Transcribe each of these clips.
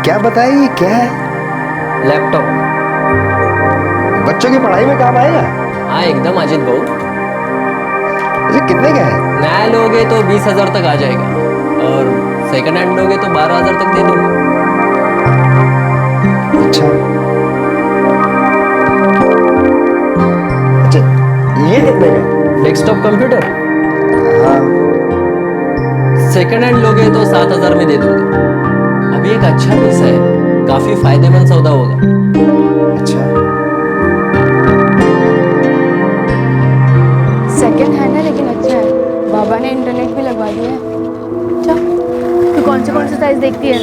क्या बताया, ये क्या है? लैपटॉप। बच्चों की पढ़ाई में काम आएगा? हाँ एकदम अजित भाऊ। अच्छा कितने का है? नया लोगे तो 20,000 तक आ जाएगा और सेकंड हैंड लोगे तो 12,000 तक दे दूंगा। अच्छा अच्छा, ये कितने का है? डेस्कटॉप कंप्यूटर हाँ सेकंड हैंड लोगे तो 7,000 में दे दूंगा। अभी एक अच्छा पीस है, काफी फायदेमंद सौदा होगा। अच्छा, सेकंड हैंड है लेकिन अच्छा है। बाबा ने इंटरनेट भी लगवा दिया है। अच्छा, तो कौन से साइज देखती है?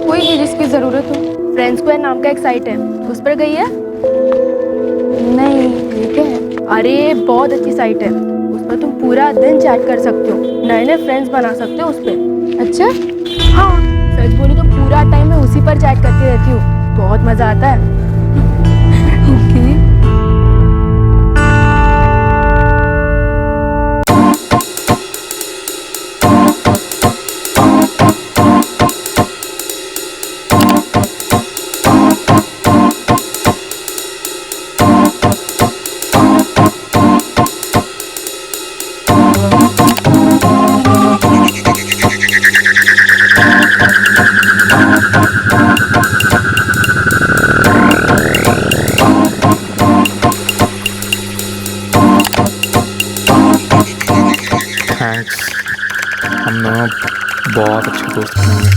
कोई भी जिसकी ज़रूरत हो। फ्रेंड्स स्क्वायर नाम का एक साइट है, उस पर गई है? नहीं, ये क्या है? अरे बहुत अच्छी साइट है, उस पर तुम पूरा दिन चैट कर सकते हो, नए नए फ्रेंड्स बना सकते हो उस पर। अच्छा हाँ, सच बोलूं तो पूरा टाइम मैं उसी पर चैट करती रहती हूँ, बहुत मज़ा आता है। ओके। थैंक्स, हम दोनों बहुत अच्छे दोस्त बनेंगे।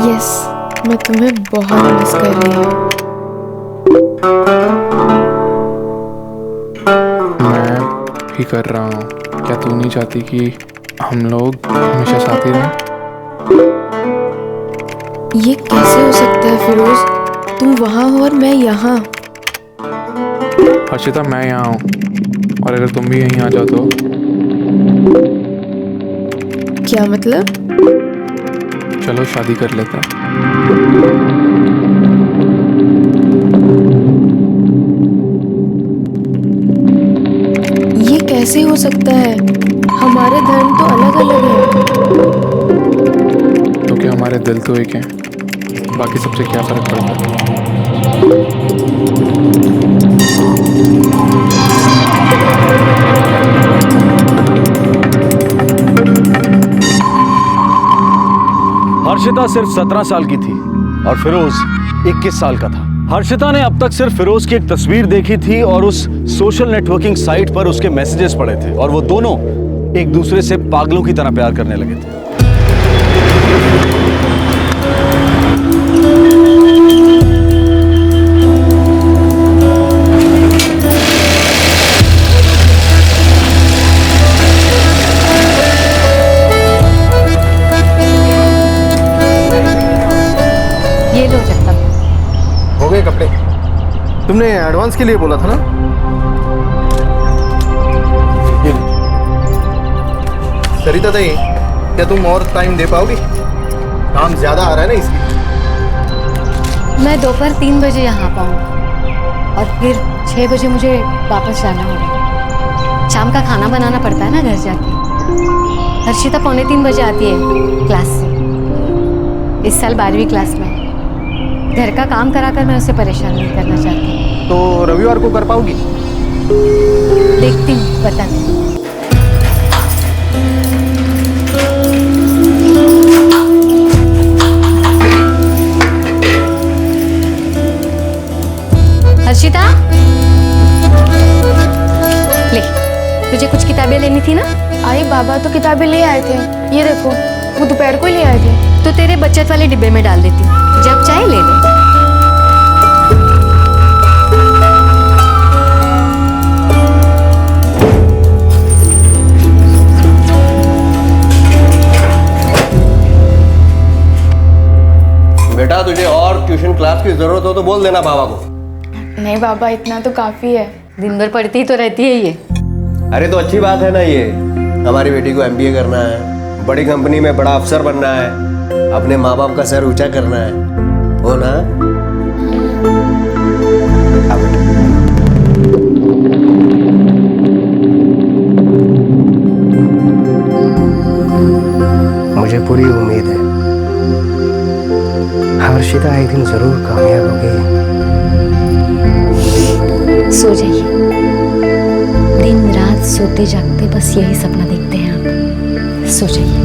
यस, मैं तुम्हें बहुत मिस कर रही हूँ। मैं भी कर रहा हूँ। क्या तू नहीं चाहती कि हम लोग हमेशा साथ ही रहें? ये कैसे हो सकता है फिरोज? तुम वहाँ हो और मैं यहाँ। हर्षिता, मैं यहाँ हूँ और अगर तुम भी यहीं आ जाओ तो क्या मतलब? चलो शादी कर लेते हैं। ये कैसे हो सकता है? हमारे धर्म तो अलग अलग हैं। तो क्या हमारे दिल तो एक हैं, बाकी सबसे क्या फ़र्क पड़ता है? हर्षिता सिर्फ 17 साल की थी और फिरोज 21 साल का था। हर्षिता ने अब तक सिर्फ फिरोज की एक तस्वीर देखी थी और उस सोशल नेटवर्किंग साइट पर उसके मैसेजेस पढ़े थे और वो दोनों एक दूसरे से पागलों की तरह प्यार करने लगे थे। ये लो चक्कर। हो गए कपड़े? तुमने एडवांस के लिए बोला था ना? ये लो। सरिता दई, क्या तुम और टाइम दे पाओगी? काम ज्यादा आ रहा है ना इसलिए। मैं दोपहर 3 बजे यहाँ पाऊँगा और फिर 6 बजे मुझे वापस जाना होगा। शाम का खाना बनाना पड़ता है ना घर जाके। हर्षिता 2:45 बजे आती है क्लास से। इस साल 12वीं क्लास में। घर का काम कराकर मैं उसे परेशान नहीं करना चाहती। तो रविवार को कर पाओगी? देखती हूँ, बताती हूँ। हर्षिता, ले, तुझे कुछ किताबें लेनी थी ना? आई बाबा तो किताबें ले आए थे, ये देखो, वो दोपहर को ही ले आए थे। तो तेरे बचत वाले डिब्बे में डाल देती हूँ, जब चाहे ले ले। बेटा तुझे और ट्यूशन क्लास की जरूरत हो तो बोल देना बाबा को। नहीं बाबा, इतना तो काफी है। दिन भर पढ़ती ही तो रहती है ये। अरे तो अच्छी बात है ना, ये हमारी बेटी को एमबीए करना है, बड़ी कंपनी में बड़ा अफसर बनना है, अपने माँ बाप का सर ऊंचा करना है, हो ना? अब मुझे पूरी उम्मीद है हर्षिता एक दिन जरूर कामयाब होगी। सो जाइए, दिन रात सोते जागते बस यही सपना देखते हैं आप। सो जाइए।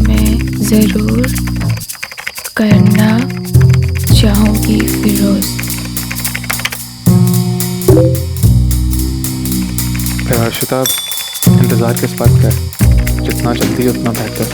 मैं जरूर करना चाहूंगी फिरोज। हर्षिता, इंतज़ार किस बात का है? जितना जल्दी उतना बेहतर।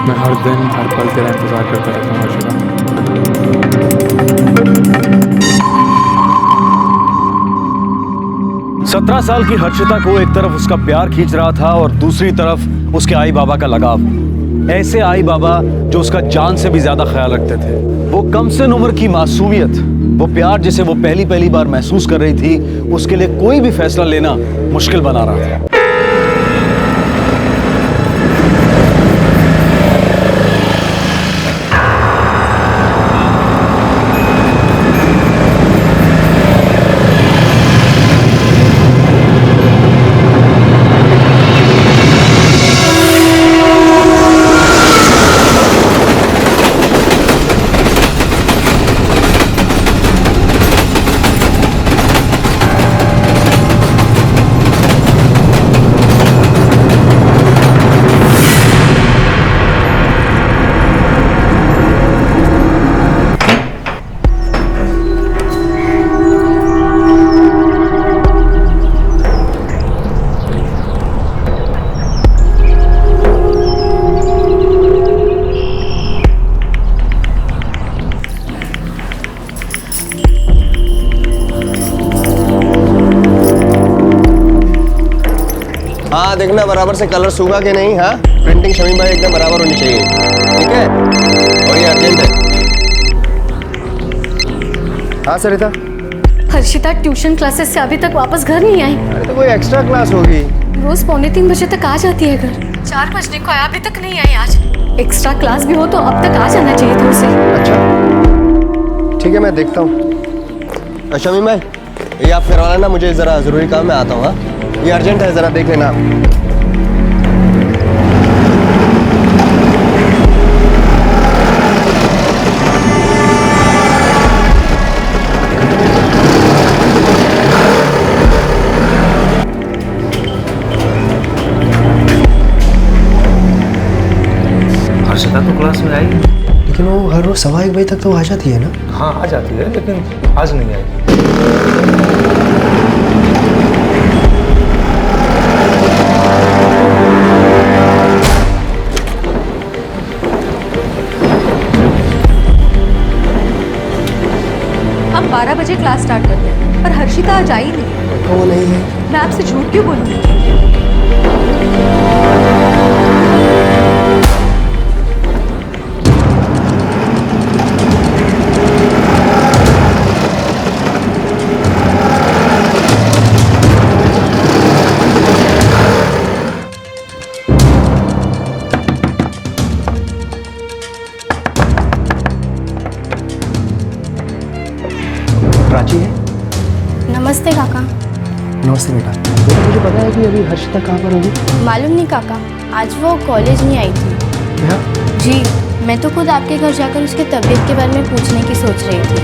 मैं हर दिन हर पल तेरा इंतज़ार करता रहता हूँ हर्षिता। 17 साल की हर्षिता को एक तरफ उसका प्यार खींच रहा था और दूसरी तरफ उसके आई बाबा का लगाव। ऐसे आई बाबा जो उसका जान से भी ज्यादा ख्याल रखते थे। वो कम से उम्र की मासूमियत, वो प्यार जिसे वो पहली बार महसूस कर रही थी, उसके लिए कोई भी फैसला लेना मुश्किल बना रहा था। हाँ देखना बराबर से कलर सूखा के नहीं। हाँ प्रिंटिंग शमीम भाई एकदम बराबर होनी चाहिए, ठीक है? और ये अर्जेंट है। हाँ सरिता। हर्षिता ट्यूशन क्लासेस से अभी तक वापस घर नहीं आई। अरे तो कोई एक्स्ट्रा क्लास होगी। रोज 2:45 बजे तक आ जाती है घर। 4 बजने को अभी तक नहीं आई आज। एक्स्ट्रा क्लास भी हो तो अब तक आ जाना चाहिए था उसे। अच्छा ठीक है, मैं देखता हूँ। शमीम भाई ये आप करवा लेना, मुझे ज़रा ज़रूरी काम में आता हूँ। हाँ ये अर्जेंट है, ज़रा देख लेना। हर्षिता तो क्लास में आई, लेकिन वो हर रोज 1:15 बजे तक तो आ जाती है ना? हाँ आ जाती है, लेकिन आज नहीं आई। हम 12 बजे क्लास स्टार्ट करते हैं, पर हर्षिता आज आई नहीं। वो नहीं है। मैं आपसे झूठ क्यों बोलूँगी? नमस्ते बेटा। तुझे पता है कि अभी हर्षिता कहाँ पर होगी? मालूम नहीं काका, आज वो कॉलेज नहीं आई थी। क्या? जी, मैं तो खुद आपके घर जाकर उसके तबीयत के बारे में पूछने की सोच रही थी।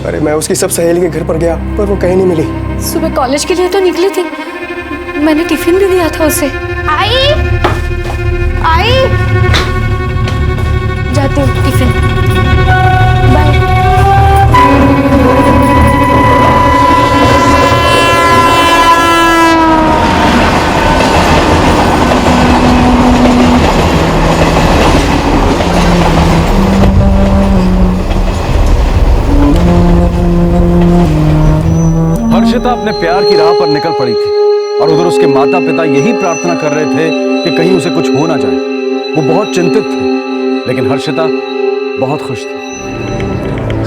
अरे मैं उसकी सब सहेली के घर पर गया पर वो कहीं नहीं मिली। सुबह कॉलेज के लिए तो निकली थी, मैंने टिफिन भी दिया था उसे। आई जाती हूँ, टिफिन बाय। हर्षिता अपने प्यार की राह पर निकल पड़ी थी और उधर उसके माता पिता यही प्रार्थना कर रहे थे कि कहीं उसे कुछ हो ना जाए। वो बहुत चिंतित थे, लेकिन हर्षिता बहुत खुश थी।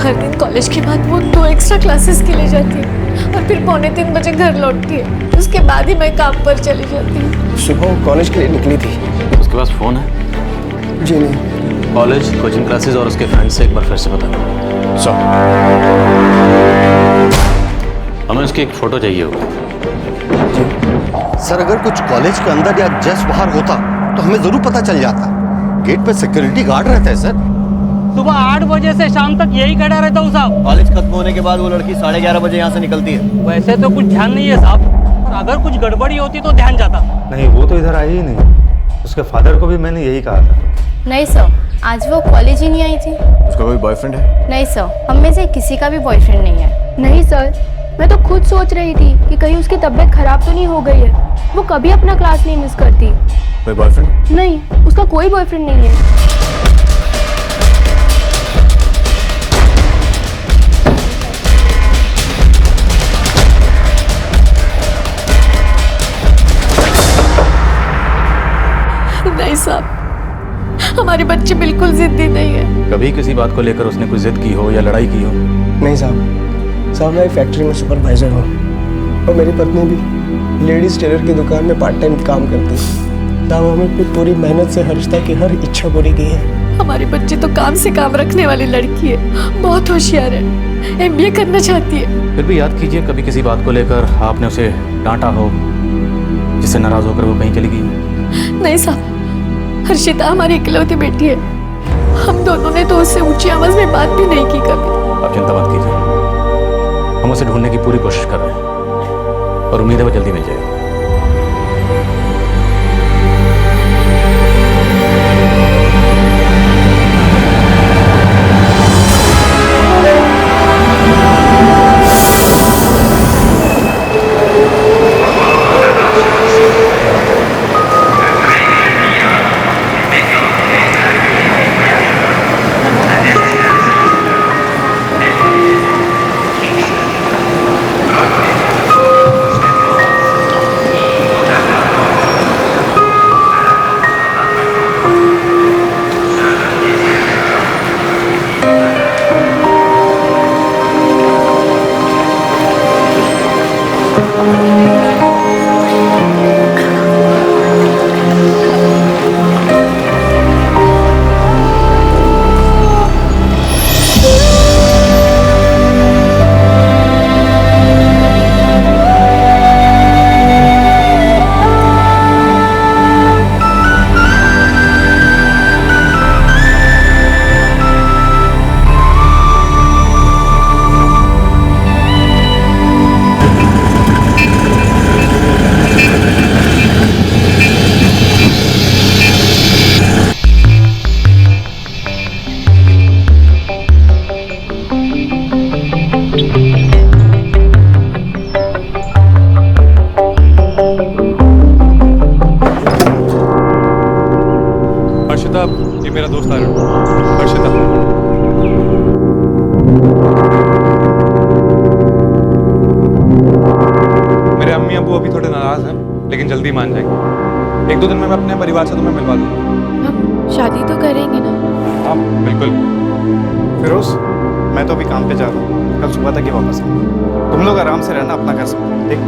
हर दिन कॉलेज के बाद वो 2 एक्स्ट्रा क्लासेस के लिए जाती है और फिर 2:45 बजे घर लौटती है। उसके बाद ही मैं काम पर चली जाती हूँ। सुबह कॉलेज के लिए निकली थी। उसके पास फोन है? जी नहीं। कॉलेज, कोचिंग क्लासेस और उसके फ्रेंड्स से एक बार फिर से बता दो। हमें उसकी एक फोटो चाहिए होगी। सर, अगर कुछ कॉलेज के अंदर या जस्ट बाहर होता तो हमें जरूर पता चल जाता। गेट पे सिक्योरिटी गार्ड रहता है सर। सुबह 8 बजे से शाम तक यही खड़ा रहता हूँ साहब। कॉलेज खत्म होने के बाद वो लड़की 11:30 बजे यहाँ से निकलती है। वैसे तो कुछ ध्यान नहीं है साहब, और अगर कुछ गड़बड़ी होती तो ध्यान जाता। नहीं, वो तो इधर आई ही नहीं। उसके फादर को भी मैंने यही कहा था। नहीं सर, आज वो कॉलेज ही नहीं आई थी। उसका कोई बॉयफ्रेंड है? नहीं सर, हम में से किसी का भी बॉयफ्रेंड नहीं है। नहीं सर, मैं तो खुद सोच रही थी कि कहीं उसकी तबीयत खराब तो नहीं हो गई है। वो कभी अपना क्लास नहीं मिस करती। कोई बॉयफ्रेंड? नहीं, उसका कोई बॉयफ्रेंड नहीं है। नहीं साहब, हमारे बच्चे बिल्कुल जिद्दी नहीं है। कभी किसी बात को लेकर उसने कोई जिद की हो या लड़ाई की हो? नहीं साहब, मैं फैक्ट्री में सुपरवाइजर हूँ और मेरी पत्नी भी लेडीज टेलर की दुकान में पार्ट टाइम काम करती है। साहब, हमने अपनी पूरी मेहनत से हर्षिता की हर इच्छा पूरी की है। हमारे बच्चे तो काम से काम रखने वाली लड़की है, बहुत होशियार है, MBA करना चाहती है। फिर भी याद कीजिए, कभी किसी बात को लेकर आपने उसे डांटा हो जिससे नाराज होकर वो कहीं चली गई? नहीं साहब, हर्षिता हमारी इकलौती बेटी है। हम दोनों ने तो उससे ऊंची आवाज में बात भी नहीं की कभी। आप चिंता मत कीजिए, हम उसे ढूंढने की पूरी कोशिश कर रहे हैं और उम्मीद है वो जल्दी मिल जाएगा। हर्षिता, ये मेरा दोस्त अरुण। हर्षिता, मेरे अम्मी अबू अभी थोड़े नाराज हैं, लेकिन जल्दी मान जाएंगे। 1-2 दिन में मैं अपने परिवार से तुम्हें मिलवा दूंगा। हम शादी तो करेंगे ना? हाँ बिल्कुल। फिरोज, मैं तो अभी काम पे जा रहा हूँ, कल सुबह तक ही वापस आऊंगा। तुम लोग आराम से रहना, अपना कर सकते हो, ठीक?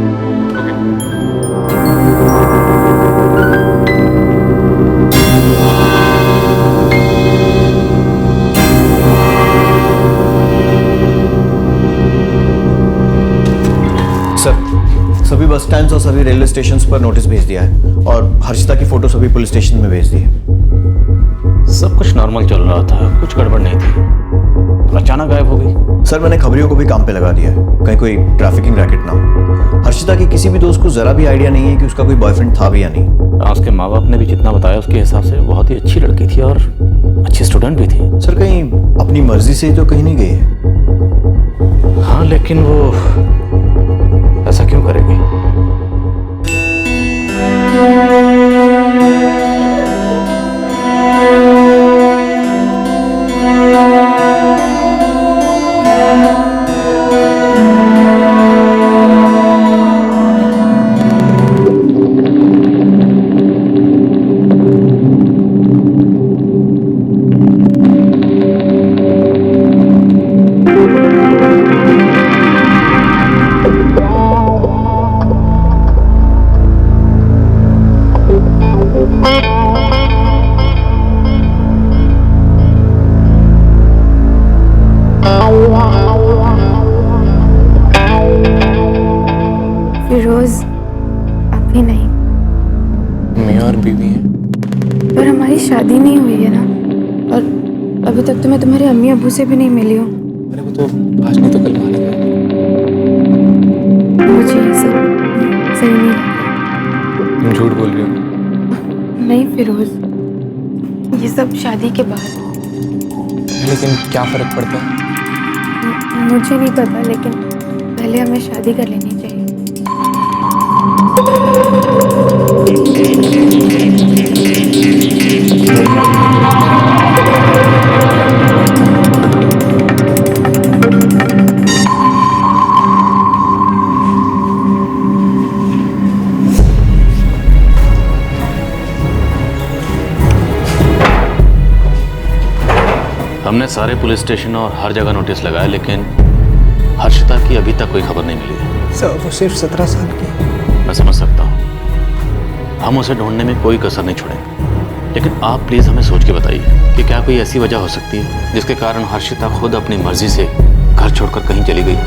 सर, सभी बस स्टैंड्स और सभी रेलवे स्टेशंस पर नोटिस भेज दिया है और हर्षिता की फोटो सभी पुलिस स्टेशन में भेज दी है। सब कुछ नॉर्मल चल रहा था, कुछ गड़बड़ नहीं थी, तो अचानक गायब हो गई। सर, मैंने खबरियों को भी काम पे लगा दिया है, कहीं कोई ट्रैफिकिंग रैकेट ना हो। हर्षिता के किसी भी दोस्त को जरा भी आइडिया नहीं है कि उसका कोई बॉयफ्रेंड था भी या नहीं। उसके माँ बाप ने भी जितना बताया उसके हिसाब से बहुत ही अच्छी लड़की थी और अच्छी स्टूडेंट भी थी। सर, कहीं अपनी मर्जी से तो कहीं नहीं गई है? हाँ, लेकिन वो ऐसा क्यों करेगी? फिरोज अभी नहीं। मैं और बीवी हैं। पर हमारी शादी नहीं हुई है ना, और अभी तक तो मैं तुम्हारे अम्मी अब्बू से भी नहीं मिली हूँ। अरे वो तो आज नहीं तो कल माने गए। मुझे ये सब सही नहीं लगता। तुम झूठ बोल रही हो। नहीं फिरोज, ये सब शादी के बाद। लेकिन क्या फर्क पड़ता है? मुझे नहीं पता, लेकिन पहले हमें शादी कर लेनी चाहिए। हमने सारे पुलिस स्टेशन और हर जगह नोटिस लगाया, लेकिन हर्षिता की अभी तक कोई खबर नहीं मिली। सर, वो सिर्फ 17 साल की है। मैं समझ सकता हूँ, हम उसे ढूंढने में कोई कसर नहीं छोड़ेंगे, लेकिन आप प्लीज हमें सोच के बताइए कि क्या कोई ऐसी वजह हो सकती है जिसके कारण हर्षिता खुद अपनी मर्जी से घर छोड़कर कहीं चली गई।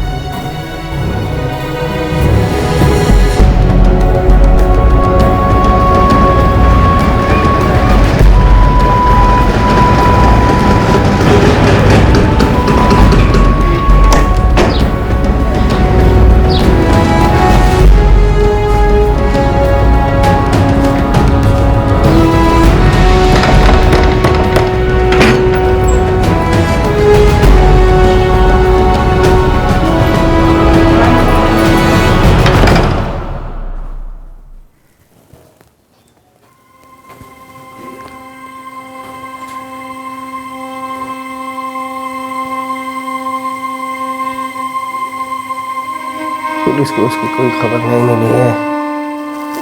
पुलिस को उसकी कोई खबर नहीं मिली है।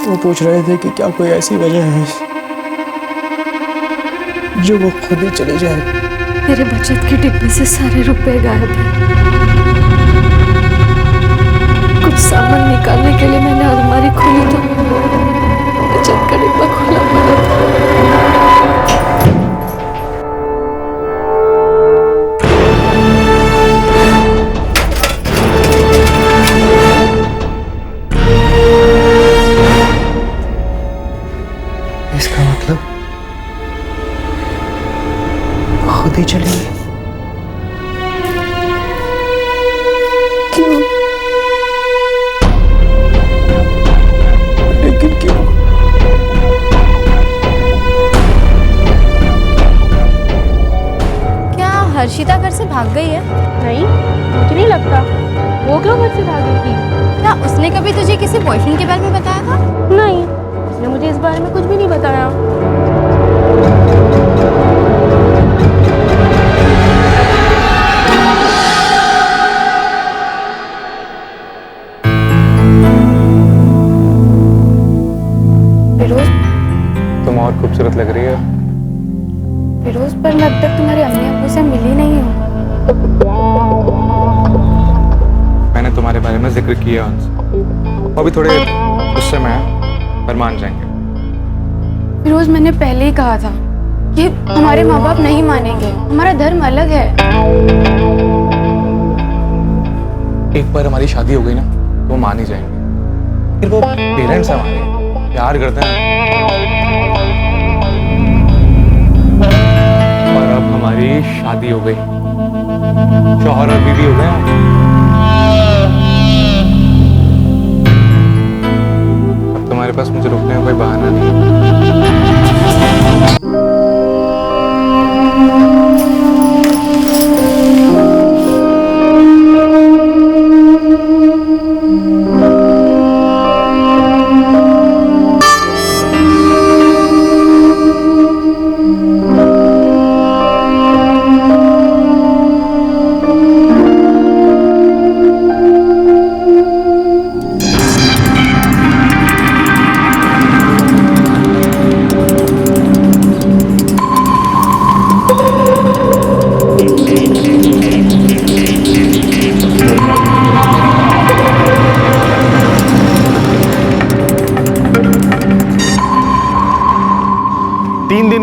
वो पूछ रहे थे कि क्या कोई ऐसी वजह है जो वो खुद ही चली जाए। मेरे बचत के डिब्बे से सारे रुपए गायब हैं। कुछ सामान निकालने के लिए मैंने अलमारी खोली तो बचत का डिब्बा खुला पड़ा था। इसका मतलब खुद ही चली गई। क्यों? लेकिन क्यों? क्या हर्षिता घर से भाग गई है? नहीं, मुझे नहीं लगता। वो क्यों घर से भागेगी? क्या उसने कभी तुझे किसी बॉयफ्रेंड के बारे में बताया था? नहीं, उसने मुझे इस बारे में कुछ भी नहीं बताया। फिरोज, तुम और खूबसूरत लग रही है। फिरोज, पर मैं अब तक तुम्हारे अम्मी अब्बू से मिली नहीं हूँ। मैंने तुम्हारे बारे में जिक्र किया उनसे, वो भी थोड़े गुस्से में है, पर मान जाएंगे। फिरोज, मैंने पहले ही कहा था कि हमारे माँ बाप नहीं मानेंगे, हमारा धर्म अलग है। एक बार हमारी शादी हो गई ना तो वो मान ही जाएंगे। फिर वो पेरेंट्स हमारे प्यार करते हैं, और अब हमारी शादी हो गई, शौहर और बीवी हो गए हैं। अब तुम्हारे पास मुझे रोकने का कोई बहाना नहीं।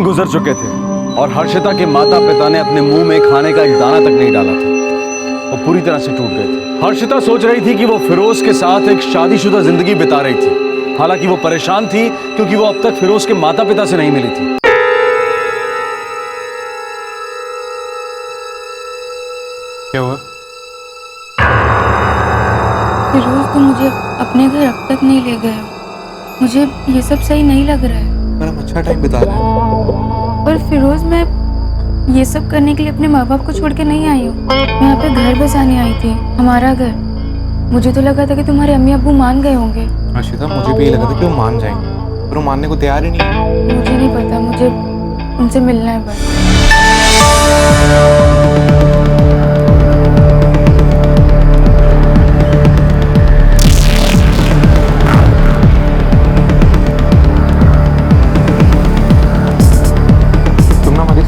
गुजर चुके थे और हर्षिता के माता पिता ने अपने मुंह में खाने का एक दाना तक नहीं डाला था। वो पूरी तरह से टूट गए थे। हर्षिता सोच रही थी कि वो फिरोज के साथ एक शादीशुदा जिंदगी बिता रही थी, हालांकि वो परेशान थी क्योंकि वो अब तक फिरोज के माता पिता से नहीं मिली थी। क्या हुआ? फिरोज, तुम मुझे अपने घर अब तक नहीं ले गए हो। मुझे ये सब सही नहीं लग रहा है। पर हम अच्छा टाइम बिता रहे हैं। पर फिरोज, मैं ये सब करने के लिए अपने माँ बाप को छोड़ के नहीं आई हूँ। मैं यहाँ पे घर बसाने आई थी, हमारा घर। मुझे तो लगा था कि तुम्हारे अम्मी अब्बू मान गए होंगे। हर्षिता, मुझे भी ये लगा था कि वो मान जाएंगे, पर वो मानने को तैयार ही नहीं है। मुझे नहीं पता, मुझे उनसे मिलना है बस।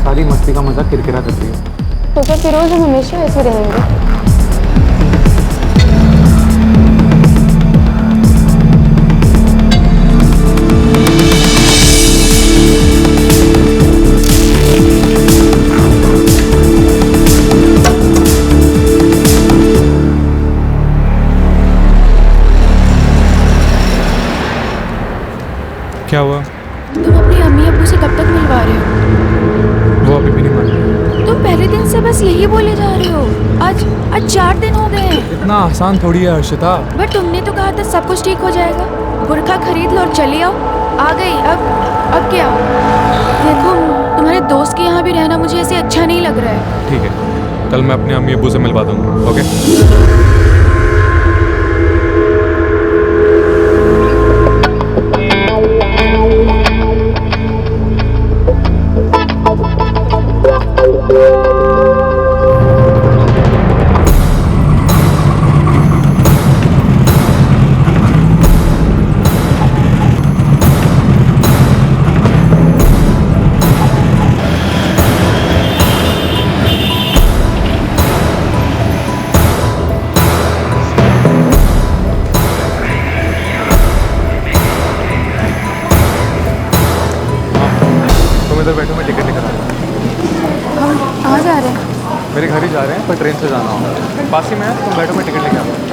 सारी मस्ती का मजा किरकिरा कर रही है। तो क्या फिरोज हम हमेशा ऐसे रहेंगे? क्या हुआ? तुम अपनी अम्मी अब्बू से कब तक मिलवा रहे हो? वो अभी भी नहीं मान रहे। तुम पहले दिन से बस यही बोले जा रहे हो। आज 4 दिन हो गए। इतना आसान थोड़ी है हर्षिता। बट तुमने तो कहा था सब कुछ ठीक हो जाएगा। बुरखा खरीद लो और चली आओ। आ गई। अब क्या? देखो, तुम्हारे दोस्त के यहाँ भी रहना मुझे ऐसे अच्छा नहीं लग रहा है। ठीक है, कल मैं अपने अम्मी अब्बू से मिलवा दूंगा। ओके? इधर बैठो, मैं टिकट लेकर आ रहा हूँ। हम कहाँ जा रहे हैं? मेरे घर ही जा रहे हैं, पर ट्रेन से जाना होगा। पास ही में है, तुम बैठो, मैं टिकट लेकर आ रहा हूँ।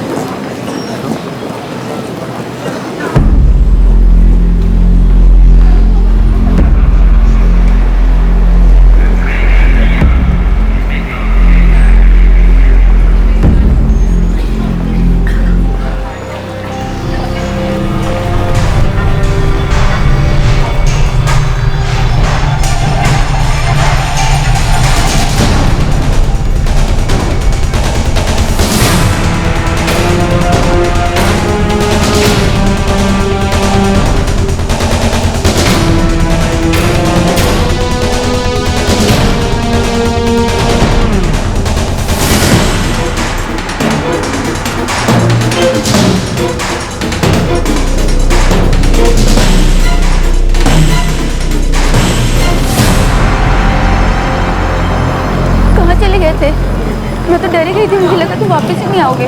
मैं तो डर गई थी, मुझे लगा तुम वापस ही नहीं आओगे।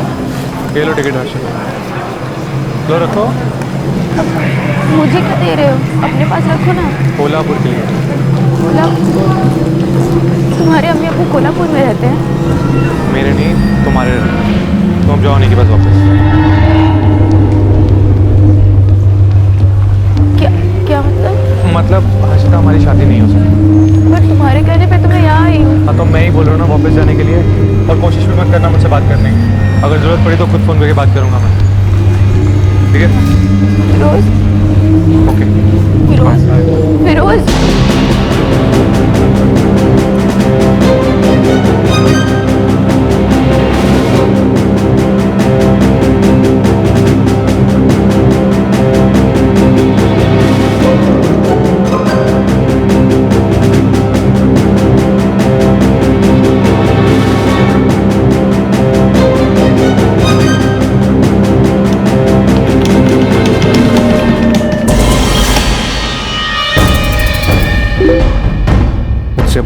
ये लो टिकट हर्षिता, लो रखो। मुझे क्या दे रहे हो? अपने पास रखो ना। कोल्हापुर के लिए। कोल्हापुर? तुम्हारे अम्मी अब्बू कोल्हापुर में रहते हैं? मेरे नहीं, तुम्हारे रहते। तुम जाओ नहीं कि बस वापस। क्या मतलब हर्षिता हमारी शादी नहीं हो सकती। पर तुम्हारे कहने पे तो मैं यहाँ आई हूँ। हाँ तो मैं ही बोल रहा हूँ ना वापस जाने के लिए, और कोशिश भी मत करना मुझसे बात करने की। अगर जरूरत पड़ी तो खुद फोन करके बात करूँगा मैं, ठीक है? फिरोज। ओके। फिरोज। फिरोज।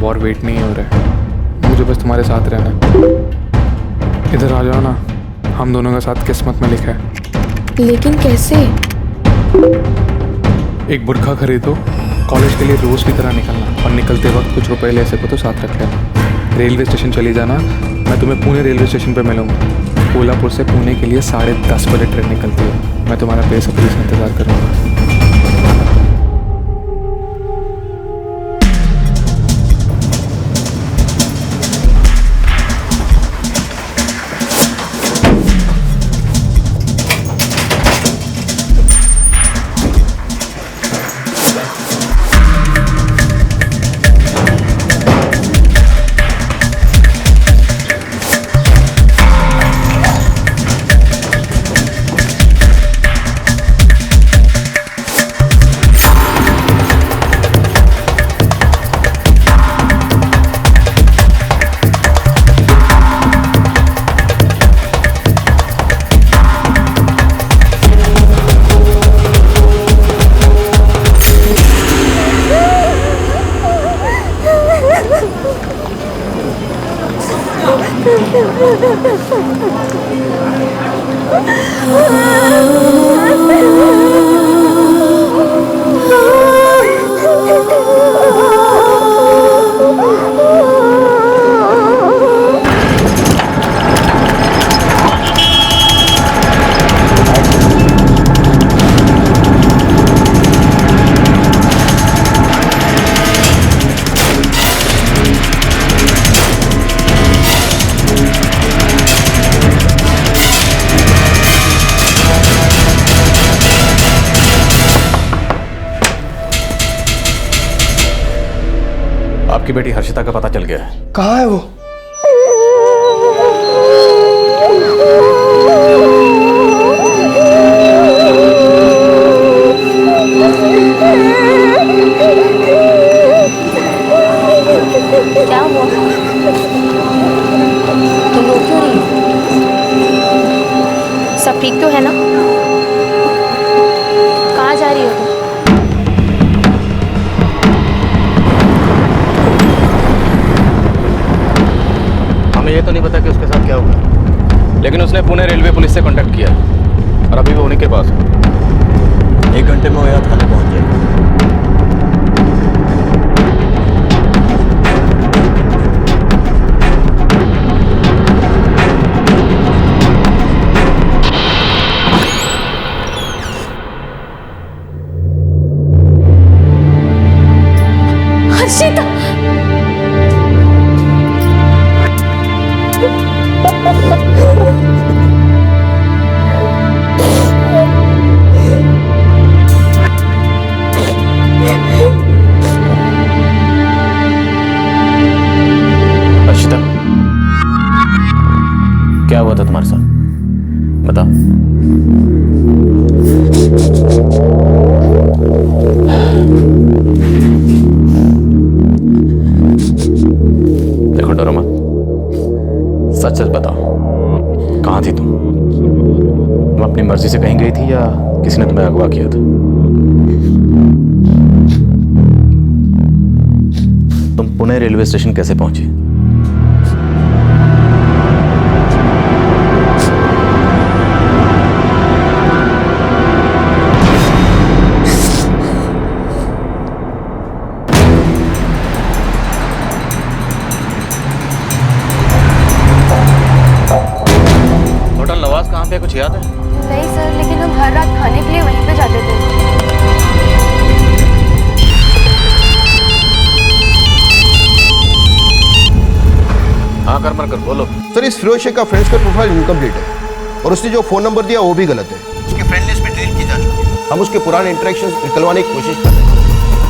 और वेट नहीं हो रहा है, मुझे बस तुम्हारे साथ रहना है। इधर आ जाओ ना, हम दोनों का साथ किस्मत में लिखा है। लेकिन कैसे? एक बुर्खा खरीदो, कॉलेज के लिए रोज की तरह निकलना, और निकलते वक्त कुछ रुपए ले सको तो साथ रख लेना। रेलवे स्टेशन चली जाना, मैं तुम्हें पुणे रेलवे स्टेशन पे मिलूंगा। कोल्हापुर से पुणे के लिए 10:30 बजे ट्रेन निकलती है। मैं तुम्हारा बेसब्री से इंतजार करूँगा। आपकी बेटी हर्षिता का पता चल गया है। कहाँ है वो? क्या हुआ? तुम रो क्यों रही हो? सब ठीक तो है ना? कहाँ जा रही हो तुम? हमें ये तो नहीं पता कि उसके साथ क्या हुआ, लेकिन उसने पुणे रेलवे पुलिस से कांटेक्ट किया और अभी वो उन्हीं के पास है। 1 घंटे में वो यहाँ थाने पहुँच जाएगा। हर्षिता! हर्षिता, क्या हुआ था तुम्हारे साथ, बताओ। देखो डरो मत, सच सच बताओ, कहाँ थी तुम अपनी मर्जी से कहीं गई थी या किसी ने तुम्हें अगवा किया था? तुम पुणे रेलवे स्टेशन कैसे पहुंची? हाँ कर मर कर बोलो। सर इस फिरोज शेख का फ्रेंड्स का प्रोफाइल इनकम्प्लीट है और उसने जो फोन नंबर दिया वो भी गलत है। उसकी फ्रेंड लिस्ट में डिलीट की जा चुकी है। हम उसके पुराने इंटरेक्शंस निकलवाने की कोशिश कर रहे हैं।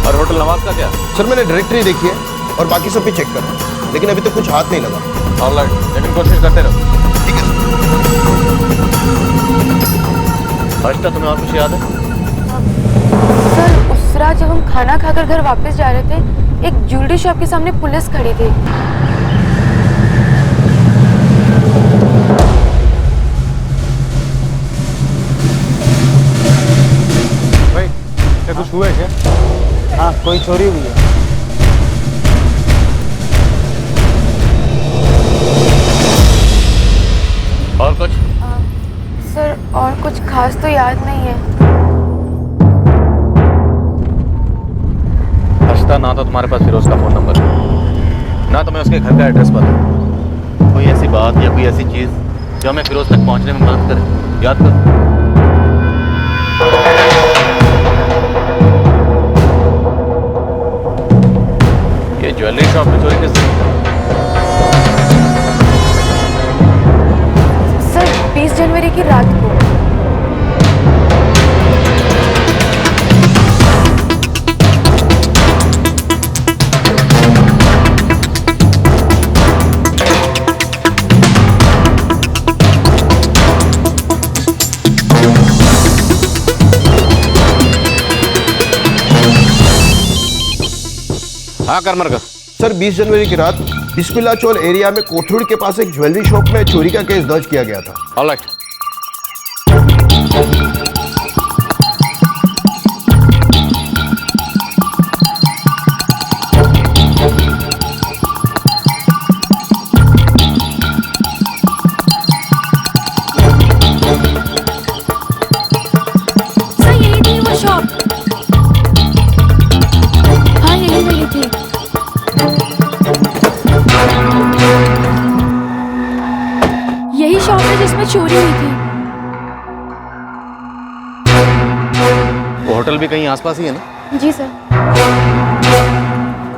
और होटल नवाब का क्या? सर मैंने डायरेक्टरी देखी है और बाकी सब भी चेक कर रहा हूँ, लेकिन अभी तो कुछ हाथ नहीं लगा। ऑलराइट, लेकिन कोशिश करते रहो। ठीक है हर्षिता, तुम्हें और कुछ याद है? सर उस रात जब हम खाना खाकर घर वापस जा रहे थे, एक ज्वेलरी शॉप के सामने पुलिस खड़ी थी। भाई क्या कुछ हुआ है क्या? हाँ कोई चोरी हुई है। और कुछ? सर और कुछ खास तो याद नहीं है। हर्षिता, ना तो तुम्हारे पास फिरोज का फोन नंबर है, ना तुम्हें उसके घर का एड्रेस पता है। कोई ऐसी बात या कोई ऐसी चीज जो हमें फिरोज तक पहुंचने में मदद करे, याद करो। ये ज्वेलरी शॉप में चोरी किसने की? सर 20 जनवरी की रात को। हाँ कर मर कर। सर 20 जनवरी की रात बिस्मिल्लाह चौल एरिया में कोथरूड के पास एक ज्वेलरी शॉप में चोरी का केस दर्ज किया गया था। ऑलराइट। सर यही थी वो शॉप। हाँ यही वाली थी। यही शॉप है जिसमें चोरी हुई थी। वो होटल भी कहीं आसपास ही है ना? जी सर।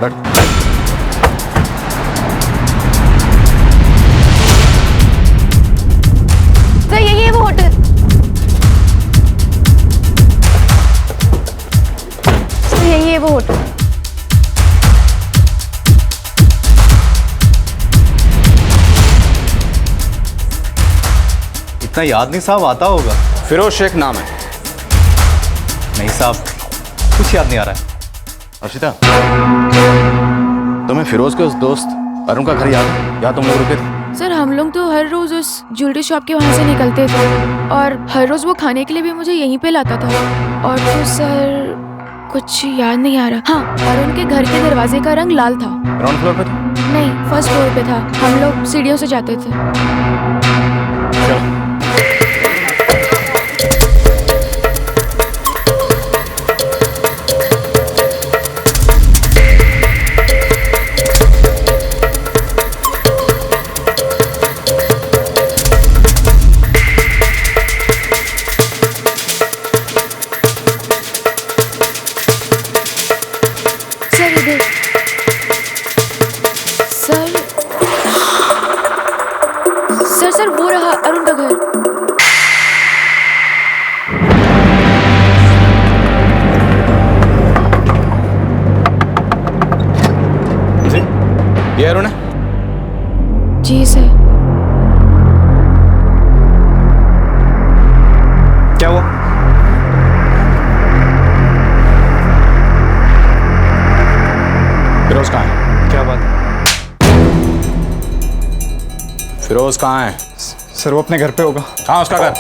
बट सर यही है वो होटल। सर यही है वो होटल। इतना याद नहीं साहब, आता होगा। फिरोज शेख नाम है। नहीं साहब, कुछ याद नहीं आ रहा है। हर्षिता, तुम्हें फिरोज के उस दोस्त अरुण का घर याद है? या तुम लोग रुके थे? सर हम लोग तो हर रोज उस ज्वेलरी शॉप के वहाँ से निकलते थे और हर रोज वो खाने के लिए भी मुझे यहीं पे लाता था। और तो सर कुछ याद नहीं आ रहा। हाँ, अरुण के घर के दरवाजे का रंग लाल था। ग्राउंड फ्लोर पे था? नहीं, फर्स्ट फ्लोर पे था। हम लोग सीढ़ियों से जाते थे। चलो। सर इधर। सर वो रहा अरुण का घर। जी, ये अरुण है? जी सर। क्या हुआ? फिरोज कहाँ है? क्या बात है? फिरोज कहाँ है? सर वो अपने घर पे होगा। कहाँ उसका घर?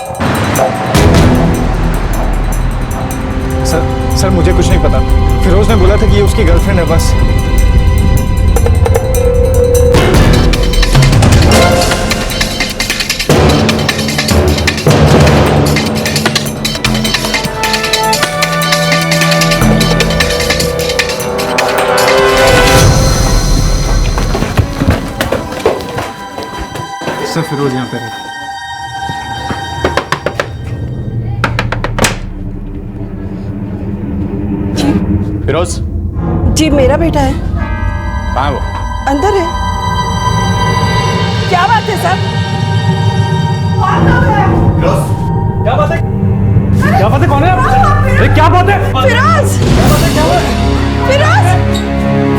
सर मुझे कुछ नहीं पता। फिरोज ने बोला था कि ये उसकी गर्लफ्रेंड है बस। सर फिरोज यहाँ पे रहता है। फिरोज? जी मेरा बेटा है। कहाँ है वो? अंदर है। क्या बात है सर? क्या बात है? क्या बात है? कौन है? अरे क्या बात है? फिरोज! फिरोज!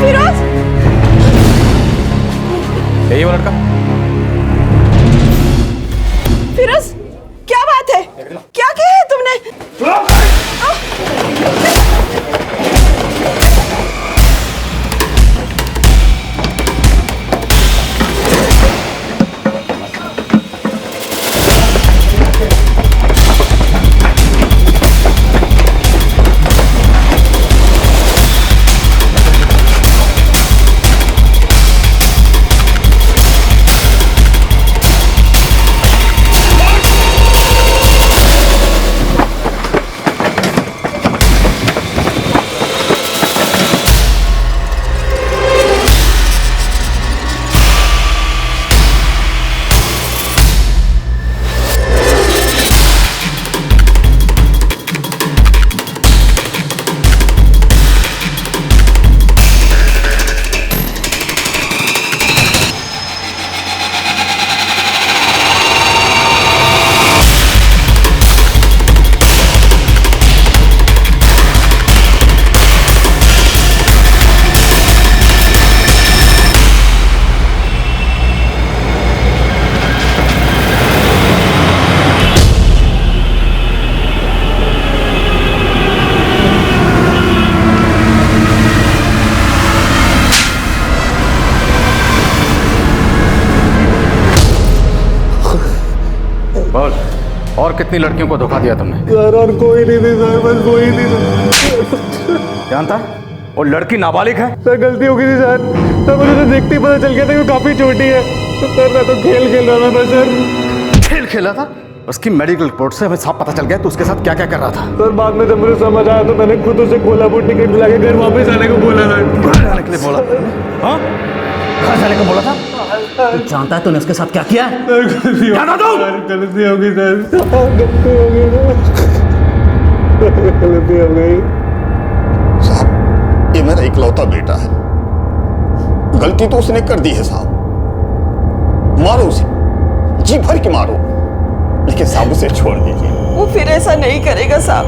फिरोज! यही वो लड़का? फिरोज, क्या बात है? क्या किया है तुमने? बोल, और कितनी लड़कियों को धोखा दिया तुमने? सर और कोई नहीं थी सर, बस कोई नहीं था। जानता वो लड़की नाबालिग है? सर गलती हो गई थी सर। सर मुझे तो देखते ही पता चल गया था कि वो काफी छोटी है। तो सर मैं तो खेल खेल रहा था सर। खेल खेला था? उसकी मेडिकल रिपोर्ट से हमें साफ पता चल गया तो उसके साथ क्या क्या कर रहा था। सर बाद में जब मुझे समझ आया तो मैंने खुद उसे कोल्हापुर टिकट दिला के घर वापस आने को बोला था। घर आने के लिए बोला? हाँ, घर जाने को बोला था? तू जानता है तूने उसके साथ क्या किया है? गलती हो गई सर, गलती हो गई। साहब, ये मेरा इकलौता बेटा है, गलती तो उसने कर दी है साहब। मारो उसे, जी भर के मारो, लेकिन साहब उसे छोड़ दीजिए। वो फिर ऐसा नहीं करेगा साहब,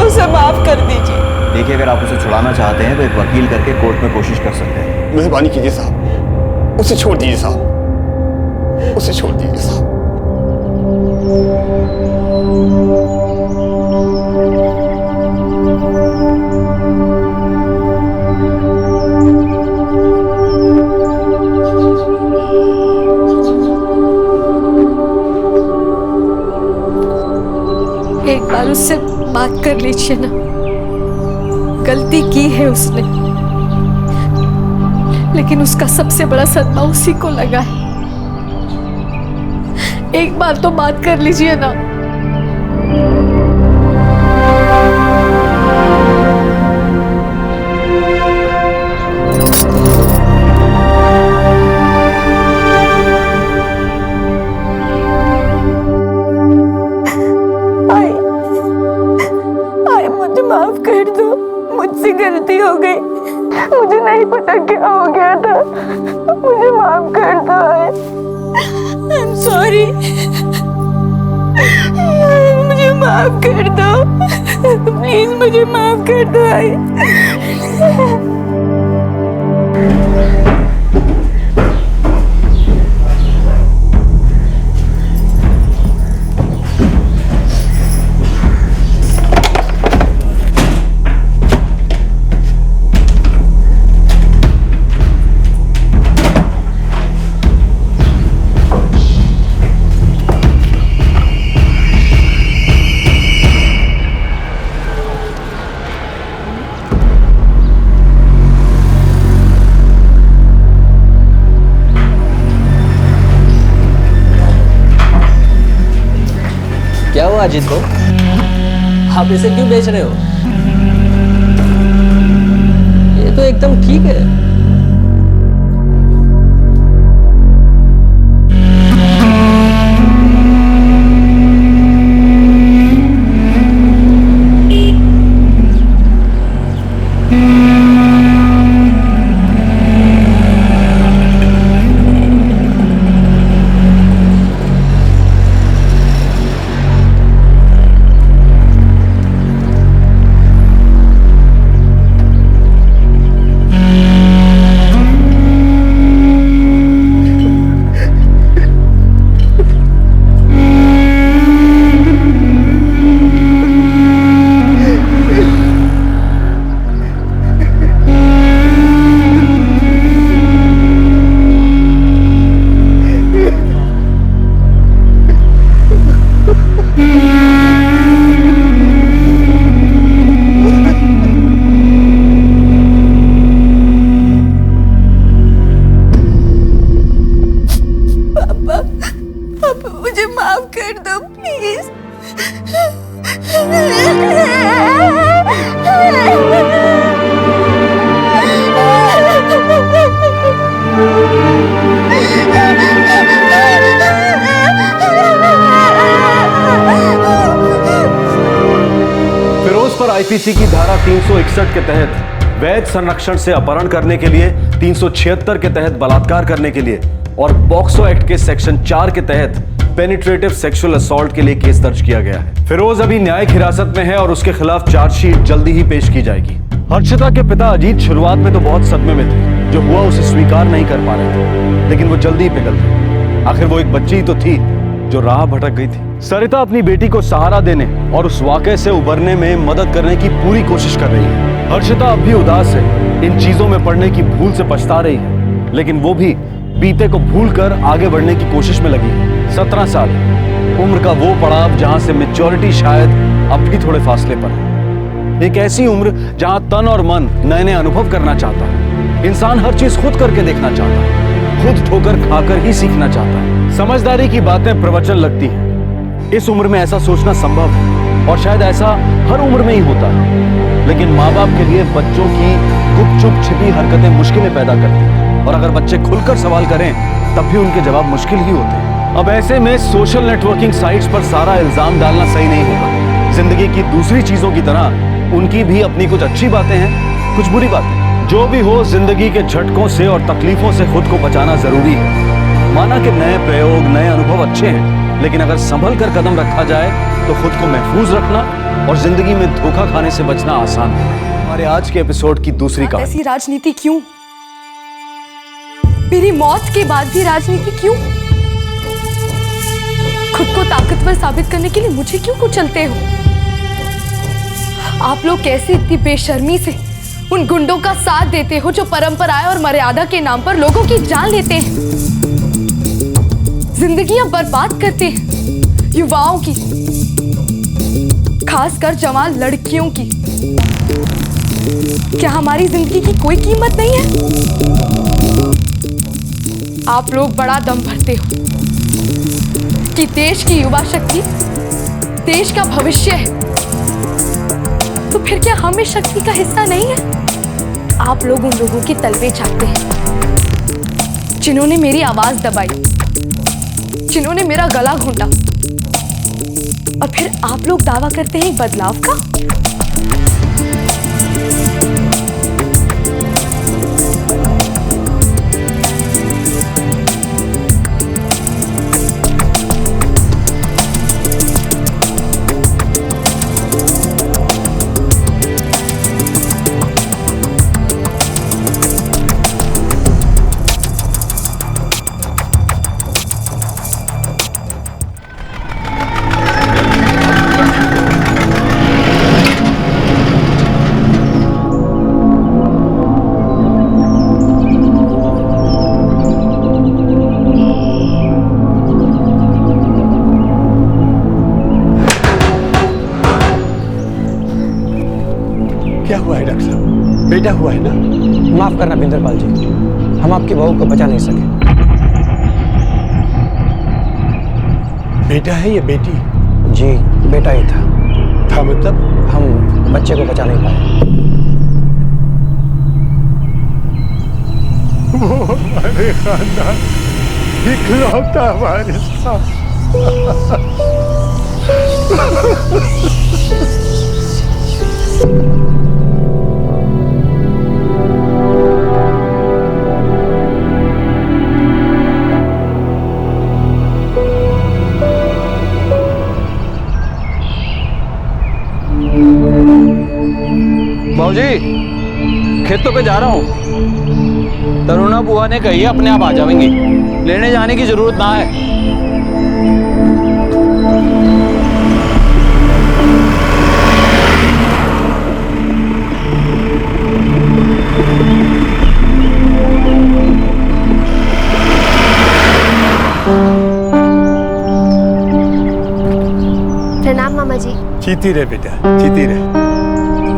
उसे माफ कर दीजिए। देखिए, अगर आप उसे छुड़ाना चाहते हैं तो एक वकील करके कोर्ट में कोशिश कर सकते हैं। मेहरबानी कीजिए साहब, उसे छोड़ दीजिए साहब, उसे छोड़ दीजिए साहब। एक बार उससे बात कर लीजिए ना, गलती की है उसने, लेकिन उसका सबसे बड़ा सदमा उसी को लगा है। एक बार तो बात कर लीजिए ना। मुझे माफ कर दो, मुझसे गलती हो गई, मुझे नहीं पता क्या हो गया था, मुझे माफ कर दो। I'm sorry, मुझे माफ कर दो, प्लीज मुझे माफ कर दो। क्या हुआ अजीत को? आप इसे क्यों बेच रहे हो? ये तो एकदम ठीक है। आईपीसी की धारा 361 के तहत वैध संरक्षण से अपहरण करने के लिए, 376 के तहत बलात्कार करने के लिए और पॉक्सो एक्ट के सेक्शन 4 के तहत पेनिट्रेटिव सेक्सुअल असॉल्ट के लिए केस दर्ज किया गया है। फिरोज अभी न्यायिक हिरासत में है और उसके खिलाफ चार्जशीट जल्दी ही पेश की जाएगी। हर्षिता के पिता अजीत शुरुआत में तो बहुत सदमे में थे, जो हुआ उसे स्वीकार नहीं कर पा रहे थे, लेकिन वो जल्दी ही पिघल गए। आखिर वो एक बच्ची ही तो थी जो राह भटक गई थी। सरिता अपनी बेटी को सहारा देने और उस वाकये से उबरने में मदद करने की पूरी कोशिश कर रही है। हर्षिता अब भी उदास है, इन चीजों में पड़ने की भूल से पछता रही है, लेकिन वो भी बीते को भूलकर आगे बढ़ने की कोशिश में लगी है। 17 साल उम्र का वो पड़ाव जहां से मैच्योरिटी शायद अब भी थोड़े फासले पर है। एक ऐसी उम्र जहां तन और मन नए नए अनुभव करना चाहता है। इंसान हर चीज खुद करके देखना चाहता है, खुद ठोकर खाकर ही सीखना चाहता है। समझदारी की बातें प्रवचन लगती हैं। इस उम्र में ऐसा सोचना संभव है और शायद ऐसा हर उम्र में ही होता है, लेकिन माँ बाप के लिए बच्चों की गुपचुप छिपी हरकतें मुश्किलें पैदा करती हैं और अगर बच्चे खुलकर सवाल करें तब भी उनके जवाब मुश्किल ही होते हैं। अब ऐसे में सोशल नेटवर्किंग साइट्स पर सारा इल्जाम डालना सही नहीं होगा। जिंदगी की दूसरी चीजों की तरह उनकी भी अपनी कुछ अच्छी बातें हैं, कुछ बुरी बातें। जो भी हो, जिंदगी के झटकों से और तकलीफों से खुद को बचाना जरूरी है। माना कि नए प्रयोग, नए अनुभव अच्छे हैं, लेकिन अगर संभल कर कदम रखा जाए तो खुद को महफूज रखना और जिंदगी में धोखा खाने से बचना आसान है। हमारे आज के एपिसोड की दूसरी कहानी। ऐसी राजनीति क्यों? मेरी मौत के बाद भी राजनीति क्यों? खुद को ताकतवर साबित करने के लिए मुझे क्यों कुचलते हो? आप लोग कैसे इतनी बेशर्मी से उन गुंडों का साथ देते हो जो परंपराएं और मर्यादा के नाम पर लोगों की जान लेते हैं, जिंदगियां बर्बाद करते हैं युवाओं की, खासकर जवान लड़कियों की। क्या हमारी जिंदगी की कोई कीमत नहीं है? आप लोग बड़ा दम भरते हो कि देश की युवा शक्ति देश का भविष्य है, तो फिर क्या हम इस शक्ति का हिस्सा नहीं है? आप लोग उन लोगों की तलवे चाहते हैं जिन्होंने मेरी आवाज दबाई, जिन्होंने मेरा गला घोंटा, और फिर आप लोग दावा करते हैं बदलाव का। क्या हुआ है डॉक्टर साहब? बेटा हुआ है ना? माफ करना बिंदरपाल जी, हम आपकी बहू को बचा नहीं सके। बेटा है या बेटी? जी बेटा ही था मतलब? हम बच्चे को बचा नहीं पाए। हमारे खानदान इकलौता वारिस था। भाऊजी, खेतों पे जा रहा हूँ। तरुणा बुआ ने कही अपने आप आ जाएंगी, लेने जाने की जरूरत ना है। प्रणाम मामा जी। जीती रहे बेटा, जीती रहे।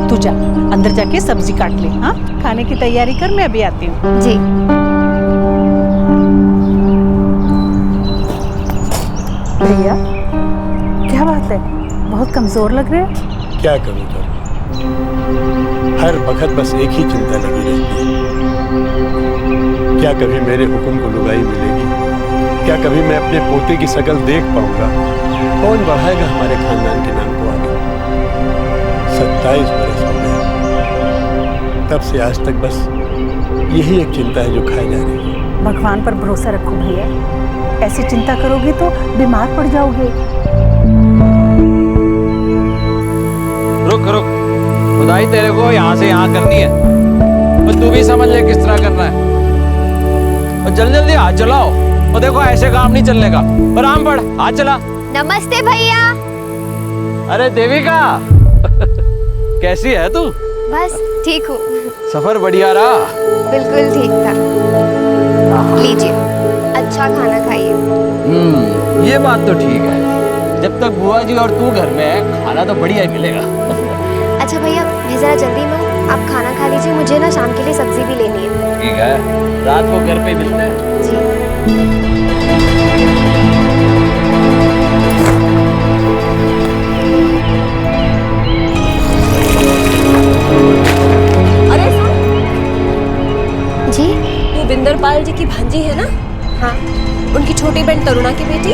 तू जा अंदर जाके सब्जी काट ले। हाँ, खाने की तैयारी कर, मैं अभी आती हूँ। जी। भैया क्या बात है, बहुत कमजोर लग रहे हैं। क्या करूँ तरुण, हर वक्त बस एक ही चिंता लगी रहती है। क्या कभी मेरे हुक्म को लुगाई मिलेगी? क्या कभी मैं अपने पोते की शकल देख पाऊंगा? कौन बढ़ाएगा हमारे खानदान के नाम को आगे? 27 बरस हो गए। तब से आज तक बस यही एक चिंता है जो खाई जा रही है। भगवान पर भरोसा रखो भैया, ऐसी चिंता करोगे तो बीमार पड़ जाओगे। रुक रुक, खुदाई तेरे को यहाँ से यहाँ करनी है, और तू भी समझ ले किस तरह करना है। और जल्दी जल्दी हाथ चलाओ, और देखो ऐसे काम नहीं चलने का। और आराम पड़, हाथ चला। नमस्ते भैया। अरे देविका कैसी है तू? बस ठीक हूँ। सफर बढ़िया रहा? बिल्कुल ठीक था। लीजिए, अच्छा खाना खाइए। ये बात तो ठीक है। जब तक बुआ जी और तू घर में है, खाना तो बढ़िया ही मिलेगा। अच्छा भैया, मैं जरा जल्दी में हूँ, आप खाना खा लीजिए, मुझे ना शाम के लिए सब्जी भी लेनी है। ठीक है, रात को घर पे मिलते हैं। जी। अरे सुन। जी? तू बिंदरपाल जी की भांजी है ना? हाँ। उनकी छोटी बहन तरुणा की बेटी?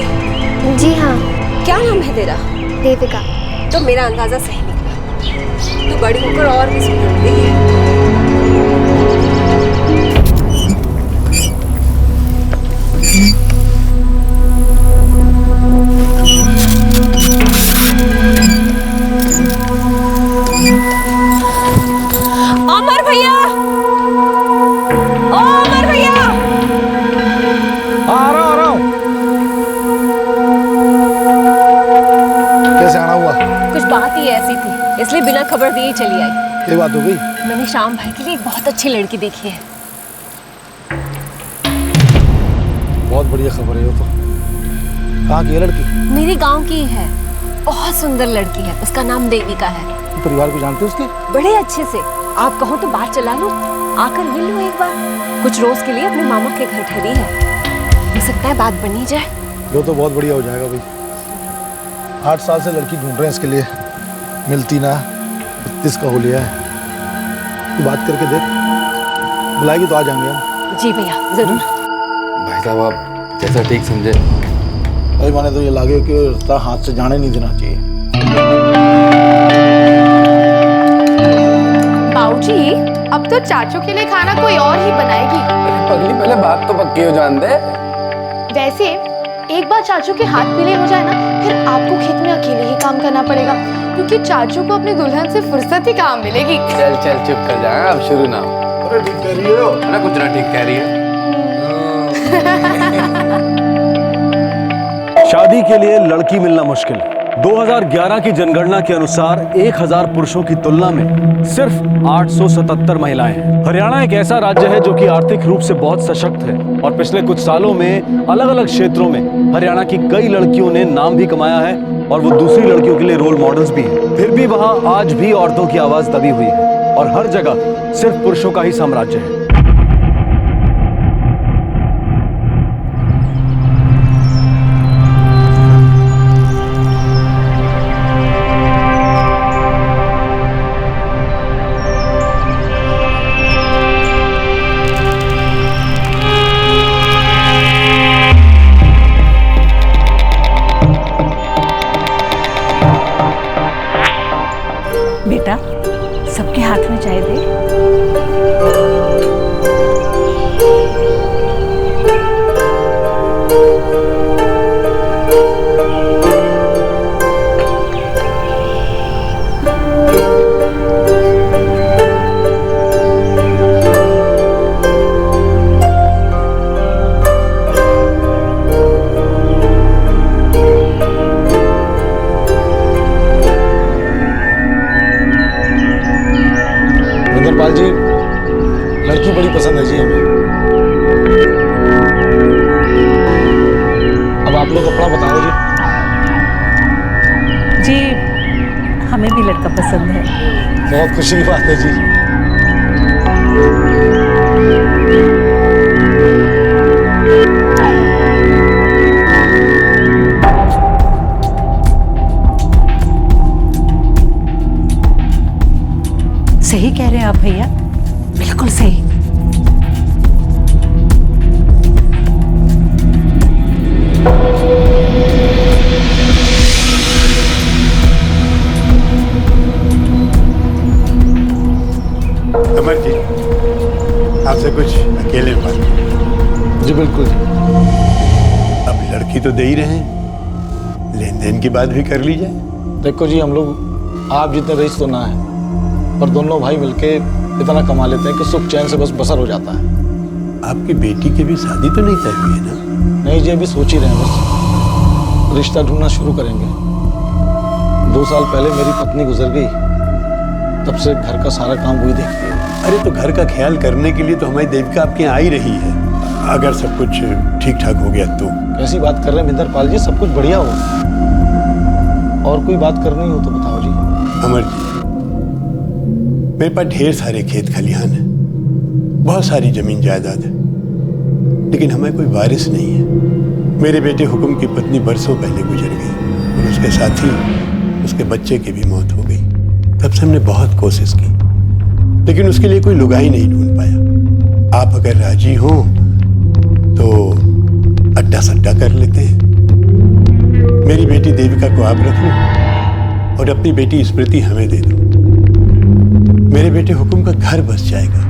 जी हाँ। क्या नाम है तेरा? देविका। तो मेरा अंदाजा सही निकला, तू बड़ी होकर और भी सुंदर गई है। अमर भैया, ओ अमर भैया। आ रहा हूँ। कैसे आना हुआ? कुछ बात ही ऐसी थी, इसलिए बिना खबर दिए ही चली आई। ये बात हो गई? मैंने श्याम भाई के लिए एक बहुत अच्छी लड़की देखी है। बहुत बढ़िया खबर है ये तो। कहाँ की है लड़की? मेरे गांव की ही है, बहुत सुंदर लड़की है, उसका नाम देविका है। परिवार को जानते हो उसके? बड़े अच्छे से, आप कहो तो बात चला लो, आकर मिल लो एक बार। कुछ रोज के लिए अपने मामा के घर ठहरी है, हो सकता है बात बनी जाए। वो तो बहुत बढ़िया हो जाएगा भाई। 8 साल से लड़की ढूंढ रहे हैं इसके लिए, मिलती ना। 32 का हो लिया है। तू बात करके देख, बुलाएगी तो आ जाएंगे हम। जी भैया, जरूर। भाई साहब आप जैसा ठीक समझे। भाई माने तो ये लागे कि रास्ता हाथ से जाने नहीं देना चाहिए। बाऊजी, अब तो चाचू के लिए खाना कोई और ही बनाएगी। पगली पहले बात तो पक्की हो जान दे। वैसे एक बार चाचू के हाथ पीले हो जाए ना, फिर आपको खेत में अकेले ही काम करना पड़ेगा, क्योंकि चाचू को अपनी दुल्हन से फुर्सत ही कहाँ मिलेगी। चल चल चुप कर जा, अब शुरू ना हो। अरे ठीक कह रही हो ना, कुछ ना ठीक कह रही है। शादी के लिए लड़की मिलना मुश्किल। 2011 की जनगणना के अनुसार 1000 पुरुषों की तुलना में सिर्फ 877 महिलाएं हैं। हरियाणा एक ऐसा राज्य है जो कि आर्थिक रूप से बहुत सशक्त है, और पिछले कुछ सालों में अलग अलग क्षेत्रों में हरियाणा की कई लड़कियों ने नाम भी कमाया है, और वो दूसरी लड़कियों के लिए रोल मॉडल्स भी हैं। फिर भी वहां आज भी औरतों की आवाज दबी हुई है, और हर जगह सिर्फ पुरुषों का ही साम्राज्य है। बेटा, सबके हाथ में चाय दे। बिंदरपाल जी, लड़की बड़ी पसंद है जी हमें। अब आप लोग अपना बताओ जी। जी, हमें भी लड़का पसंद है। बहुत खुशी की बात है जी। सही कह रहे हैं आप भैया, बिल्कुल सही। आपसे कुछ अकेले में बात। जी बिल्कुल जी। अब लड़की तो दे ही रहे हैं, लेन देन की बात भी कर ली जाए। देखो जी, हम लोग आप जितने रईस तो ना है, पर दोनों भाई मिलके इतना कमा लेते हैं कि सुख चैन से बस बसर हो जाता है। आपकी बेटी की भी शादी तो नहीं तय हुई है ना? नहीं जी, अभी सोच ही रहे हैं, बस रिश्ता ढूंढना शुरू करेंगे। 2 साल पहले मेरी पत्नी गुजर गई, तब से घर का सारा काम वही देखती है। अरे तो घर का ख्याल करने के लिए तो हमारी देविका आपके यहाँ आ ही रही है, अगर सब कुछ ठीक ठाक हो गया तो। कैसी बात कर रहे हैं मिंदरपाल जी, सब कुछ बढ़िया हो। और कोई बात करनी हो तो बताओ जी। अमर जी, मेरे पास ढेर सारे खेत खलिहान है, बहुत सारी जमीन जायदाद है, लेकिन हमें कोई वारिस नहीं है। मेरे बेटे हुक्म की पत्नी बरसों पहले गुजर गई और उसके साथ ही उसके बच्चे की भी मौत हो गई। तब से हमने बहुत कोशिश की, लेकिन उसके लिए कोई लुगाई नहीं ढूंढ पाया। आप अगर राजी हो तो अड्डा सड्डा कर लेते हैं। मेरी बेटी देविका को आप रख लो और अपनी बेटी स्मृति हमें दे दो। मेरे बेटे हुक्म का घर बस जाएगा।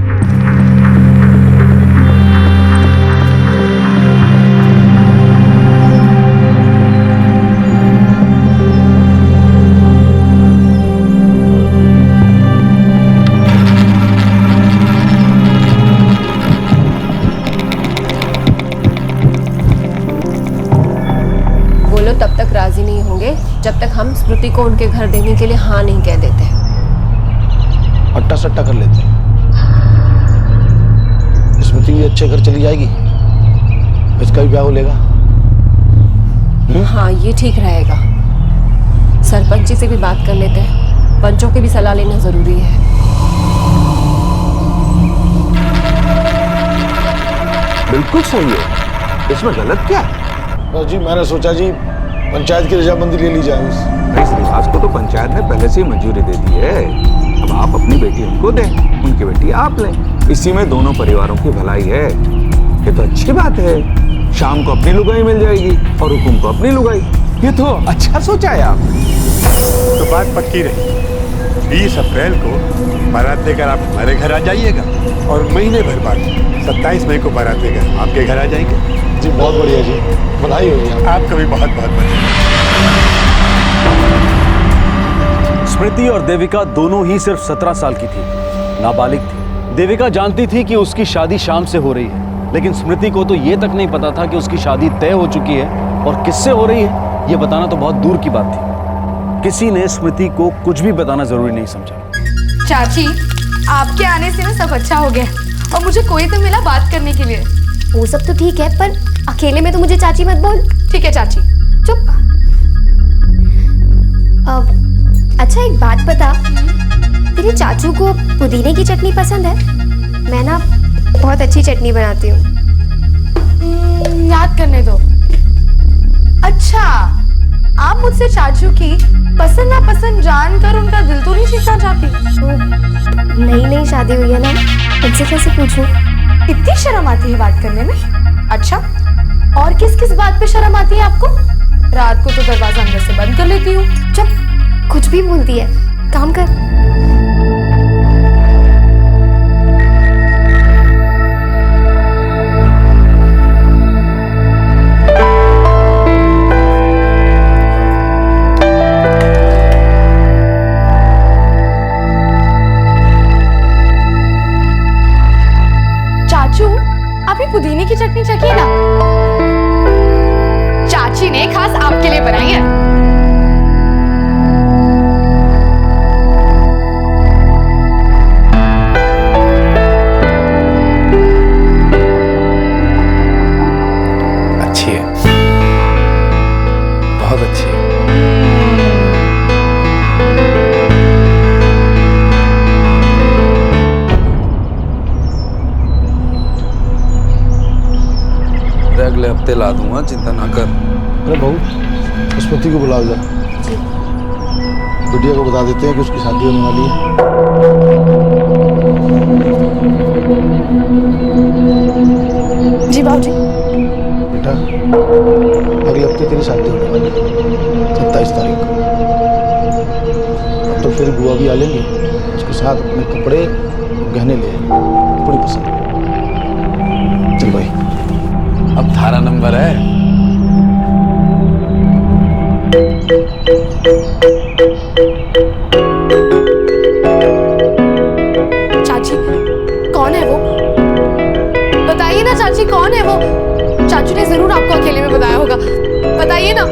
वो लोग तब तक राजी नहीं होंगे जब तक हम स्मृति को उनके घर देने के लिए हाँ नहीं कह देते। अट्टा सट्टा कर लेते हैं, स्मृति भी अच्छे घर चली जाएगी, इसका भी ब्याह हो लेगा। हाँ, ये ठीक रहेगा। सरपंच जी से भी बात कर लेते हैं, पंचों की भी सलाह लेना जरूरी है। बिल्कुल सही है, इसमें गलत क्या है? बस जी, मैंने सोचा जी पंचायत की रजामंदी ले ली जाए। इस रिवाज को तो पंचायत ने पहले से ही मंजूरी दे दी है। अब आप अपनी बेटी उनको दें, उनकी बेटी आप लें। इसी में दोनों परिवारों की भलाई है। ये तो अच्छी बात है। शाम को अपनी लुगाई मिल जाएगी और हुकुम को अपनी लुगाई। ये तो अच्छा सोचा है आपने। तो बात पक्की रही, 20 अप्रैल को बारात लेकर आप हमारे घर आ जाइएगा और महीने भर बाद 27 मई को बारात लेकर आपके घर आ जाएंगे। जी बहुत बढ़िया जी, बधाई हो जी। आपका भी बहुत बहुत बधाई। स्मृति और देविका दोनों ही सिर्फ 17 साल की थी, नाबालिग थी। देविका जानती थी कि उसकी शादी शाम से हो रही है, लेकिन स्मृति को तो ये तक नहीं पता था कि उसकी शादी तय हो चुकी है और किससे हो रही है ये बताना तो बहुत दूर की बात थी। किसी ने स्मृति को कुछ भी बताना जरूरी नहीं समझा। चाची, आपके आने से ना सब अच्छा हो गया और मुझे कोई तो मिला बात करने के लिए। वो सब तो ठीक है, पर अकेले में तो मुझे चाची मत बोल। ठीक है चाची, चुप। अच्छा एक बात बता, तेरे चाचू को पुदीने की चटनी पसंद है? मैं ना बहुत अच्छी चटनी बनाती हूँ। याद करने दो। अच्छा, आप मुझसे चाचू की पसंद ना पसंद जानकर उनका दिल तो नहीं जीतना चाहती? नई नई शादी हुई है ना, उनसे कैसे पूछूं? इतनी शर्म आती है बात करने में? अच्छा, और किस किस बात पे शर्म आती है आपको? रात को तो दरवाजा अंदर से बंद कर लेती हूँ। चुप, कुछ भी बोलती है। काम कर। चाचू, आप ये पुदीने की चटनी चखिए ना, चाची ने खास आपके लिए बनाई है। अच्छी है, बहुत अच्छी है। अगले हफ्ते ला दूंगा, चिंता ना कर। अरे बहू, स्मृति को बुलाओ जरा। बिटिया को बता देते हैं कि उसकी शादी होने वाली है। जी बाबूजी। बेटा, अगले हफ्ते तेरी शादी होने वाली है, 27 तारीख को। अब तो फिर बुआ भी आ लेंगे, उसके साथ अपने कपड़े गहने ले आएंगे, बड़ी पसंद। कौन है वो? चाचू ने जरूर आपको अकेले में बताया होगा, बताइए ना।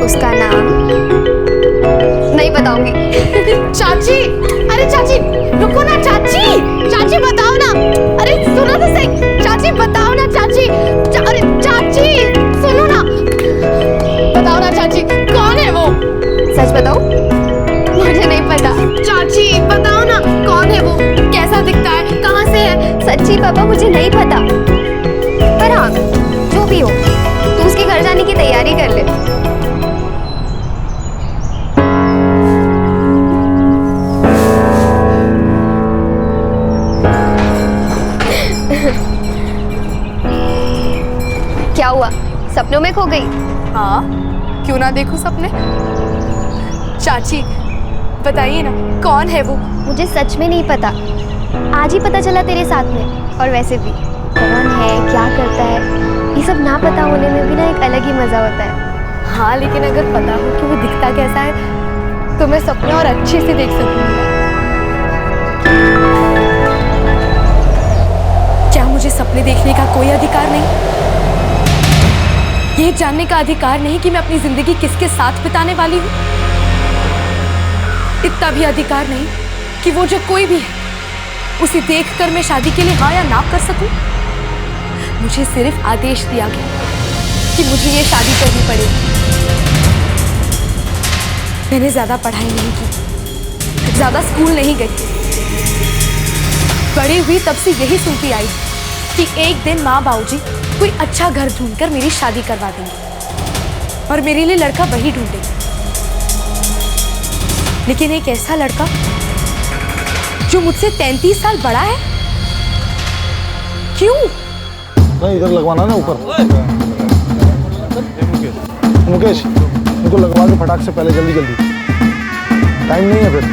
उसका नाम नहीं बताऊंगी। चाची, अरे चाची रुको ना, चाची चाची बताओ ना, अरे सुनो तो सही, चाची बताओ ना चाची, अरे चाची सुनो ना, बताओ ना चाची कौन है वो? सच बताओ? मुझे नहीं पता। चाची बताओ ना कौन है वो, कैसा दिखता है, कहाँ से है? सच्ची पापा मुझे नहीं पता, पर हाँ जो भी हो तू उसके घर जाने की तैयारी कर ले। क्या हुआ, सपनों में खो गई? हाँ, क्यों ना देखूं सपने। चाची बताइए ना कौन है वो? मुझे सच में नहीं पता, आज ही पता चला तेरे साथ में। और वैसे भी कौन है, क्या करता है, ये सब ना पता होने में भी ना एक अलग ही मजा होता है। हाँ, लेकिन अगर पता हो कि वो दिखता कैसा है तो मैं सपने और अच्छे से देख सकूंगी। क्या मुझे सपने देखने का कोई अधिकार नहीं? ये जानने का अधिकार नहीं कि मैं अपनी जिंदगी किसके साथ बिताने वाली हूँ? इतना भी अधिकार नहीं कि वो जो कोई भी है उसे देखकर मैं शादी के लिए हाँ या ना कर सकूं? मुझे सिर्फ आदेश दिया गया कि मुझे ये शादी करनी पड़ेगी। मैंने ज्यादा पढ़ाई नहीं की, ज्यादा स्कूल नहीं गई, बड़ी हुई तब से यही सुनती आई कि एक दिन माँ बाबूजी कोई अच्छा घर ढूंढकर मेरी शादी करवा देंगे और मेरे लिए लड़का वही ढूंढेंगे। लेकिन एक ऐसा लड़का जो मुझसे 33 साल बड़ा है, क्यों? नहीं, इधर लगवाना ना ऊपर। मुकेश इनको लगवा के फटाक से पहले, जल्दी जल्दी, टाइम नहीं है फिर।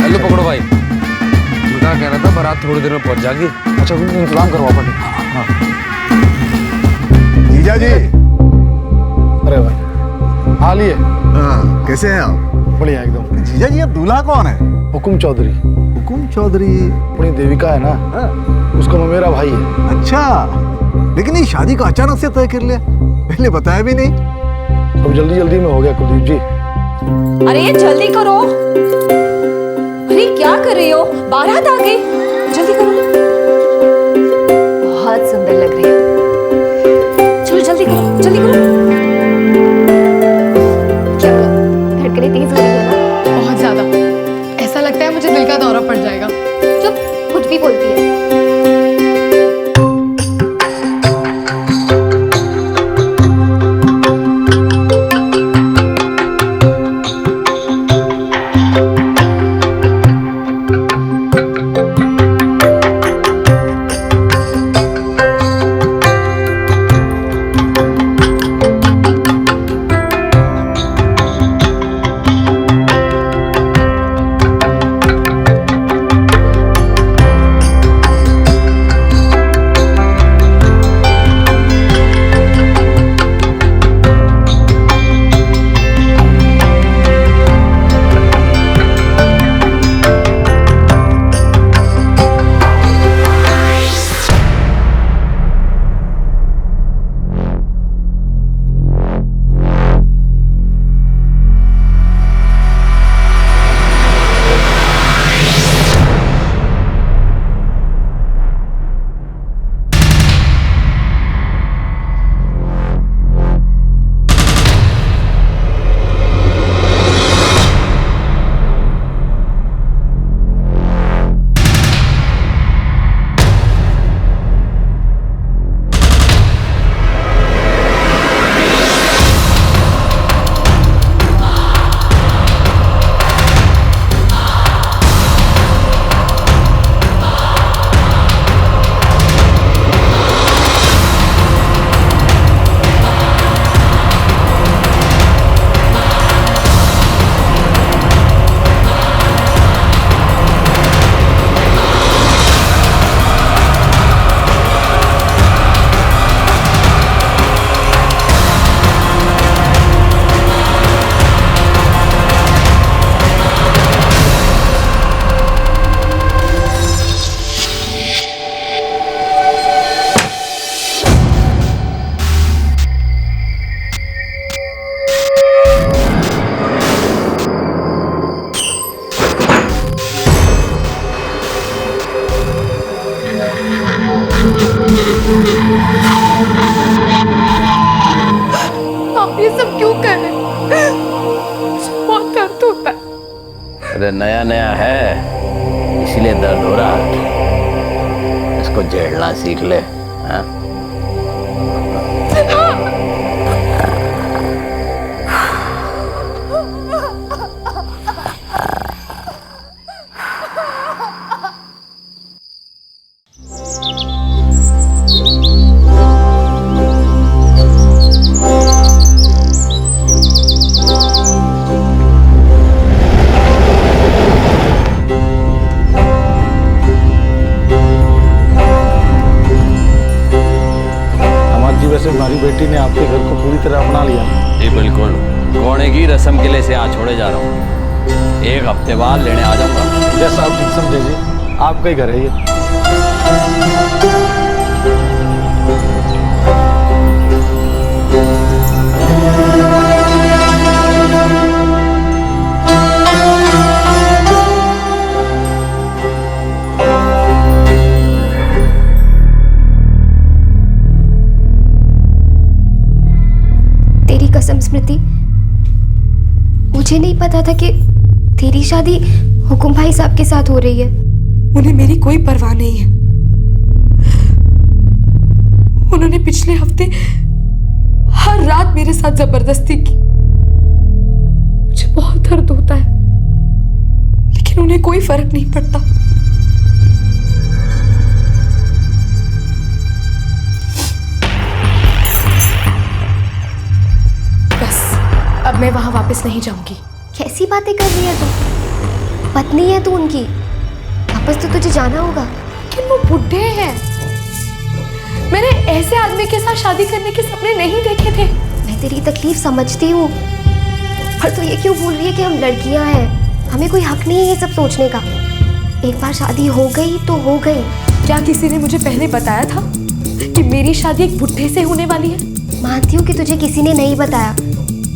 हेलो पकड़ो भाई, क्या कह रहा था, बारात थोड़ी देर में पहुंच जाएगी। अच्छा इंतजाम करवा पाटे। हाँ जीजा जी। अरे भाई आ लिए। हाँ, कैसे हैं आप? बढ़िया एकदम। जीजा जी, अब दूल्हा कौन है? हुकुम चौधरी। हुकुम चौधरी अपनी देविका है ना, उसका मेरा भाई है। अच्छा, लेकिन ये शादी का अचानक से तय कर लिया, पहले बताया भी नहीं। अब जल्दी जल्दी में हो गया कुलदीप जी। अरे ये जल्दी करो, अरे क्या कर रही हो, बारात आ गई, जल्दी करो। बहुत सुंदर लग रही है, चलो जल्दी करो, जल्दी करो। क्या हुआ, धड़कनें तेज हो रही है ना? बहुत ज्यादा, ऐसा लगता है मुझे दिल का दौरा पड़ जाएगा। चुप, कुछ भी बोलती है। आप ये सब क्यों कर रहे हैं? मुझे बहुत दर्द होता है। अरे नया नया है इसलिए दर्द हो रहा है, इसको झेलना सीख ले। हाँ? वैसे हमारी बेटी ने आपके घर को पूरी तरह अपना लिया। जी बिल्कुल, घोड़े की रस्म के लिए से यहाँ छोड़े जा रहा हूँ, एक हफ्ते बाद लेने आ जाऊंगा। जैसा आप ठीक समझिए, आपका ही घर है ये। कसम स्मृति, मुझे नहीं पता था कि तेरी शादी हुकुम भाई साहब के साथ हो रही है। उन्हें मेरी कोई परवाह नहीं है। उन्होंने पिछले हफ्ते हर रात मेरे साथ जबरदस्ती की। मुझे बहुत दर्द होता है, लेकिन उन्हें कोई फर्क नहीं पड़ता। अब मैं वहां वापस नहीं जाऊंगी। कैसी बातें कर रही है तू? पत्नी है तू उनकी, वापस तो तुझे जाना होगा। लेकिन वो बुढ़े हैं। मैंने ऐसे आदमी के साथ शादी करने के सपने नहीं देखे थे। मैं तेरी तकलीफ समझती हूँ, पर तू ये क्यों बोल रही है कि हम लड़कियां हैं? हमें कोई हक नहीं है ये सब सोचने का। एक बार शादी हो गई तो हो गई। क्या किसी ने मुझे पहले बताया था कि मेरी शादी एक बुढ़े से होने वाली है? मानती हूँ कि तुझे किसी ने नहीं बताया,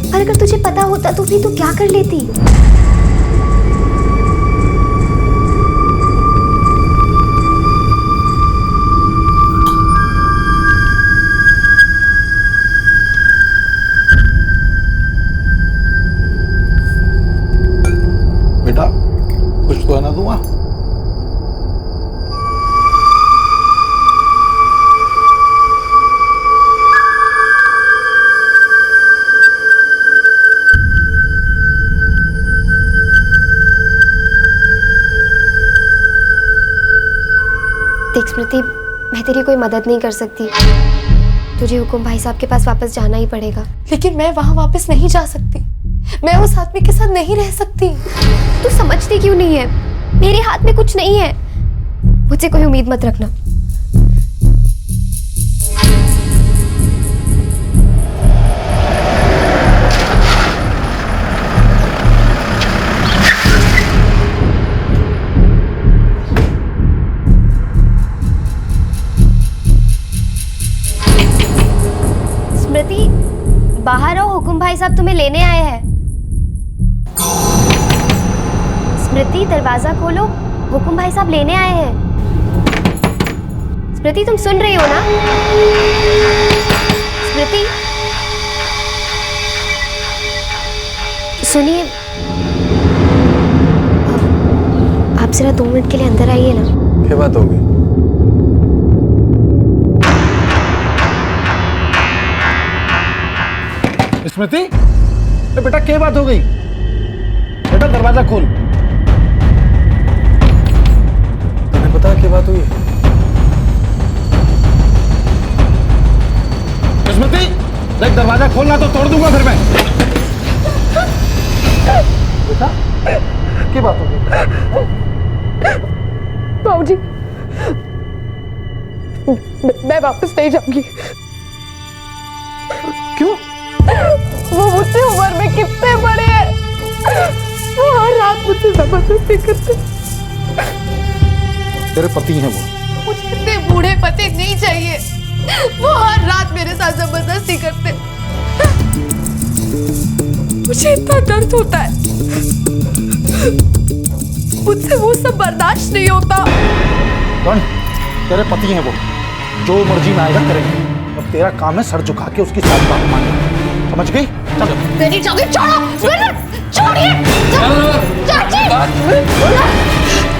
पर अगर तुझे पता होता तो फिर तू क्या कर लेती? बेटा कुछ तो है ना दूंगा। देख स्मृति, मैं तेरी कोई मदद नहीं कर सकती। तुझे हुकुम भाई साहब के पास वापस जाना ही पड़ेगा। लेकिन मैं वहां वापस नहीं जा सकती। मैं उस आदमी के साथ नहीं रह सकती। तू समझती क्यों नहीं है? मेरे हाथ में कुछ नहीं है। मुझसे कोई उम्मीद मत रखना। स्मृति, बाहर आओ, हुकुम भाई साहब तुम्हें लेने आए हैं। स्मृति, दरवाजा खोलो, हुकुम भाई साहब लेने आए हैं। स्मृति, तुम सुन रही हो ना? स्मृति, सुनिए, आप जरा 2 मिनट के लिए अंदर आइए ना। क्या बात होगी? स्मृति, बेटा क्या बात हो गई? बेटा दरवाजा खोल। तुम्हें पता है क्या बात हुई? स्मृति, देख दरवाजा खोलना तो तोड़ दूंगा फिर मैं। बेटा क्या बात हो गई? बाबूजी, मैं वापस नहीं जाऊंगी। क्यों? वो मुझसे उम्र में कितने बड़े हैं। वो हर रात मुझसे जबरदस्ती करते। तेरे पति हैं वो। मुझे इतने बूढ़े पति नहीं चाहिए। वो हर रात मेरे साथ जबरदस्ती करते। मुझे इतना दर्द होता है, मुझसे वो सब बर्दाश्त नहीं होता। कौन? तेरे पति हैं वो। जो मर्जी में आएगा करेंगे। अब तेरा काम है सर झुका के उसकी सारी बात मानना, समझ गई? चल। मेरी जगह छोड़ो, छोड़िए। चाची।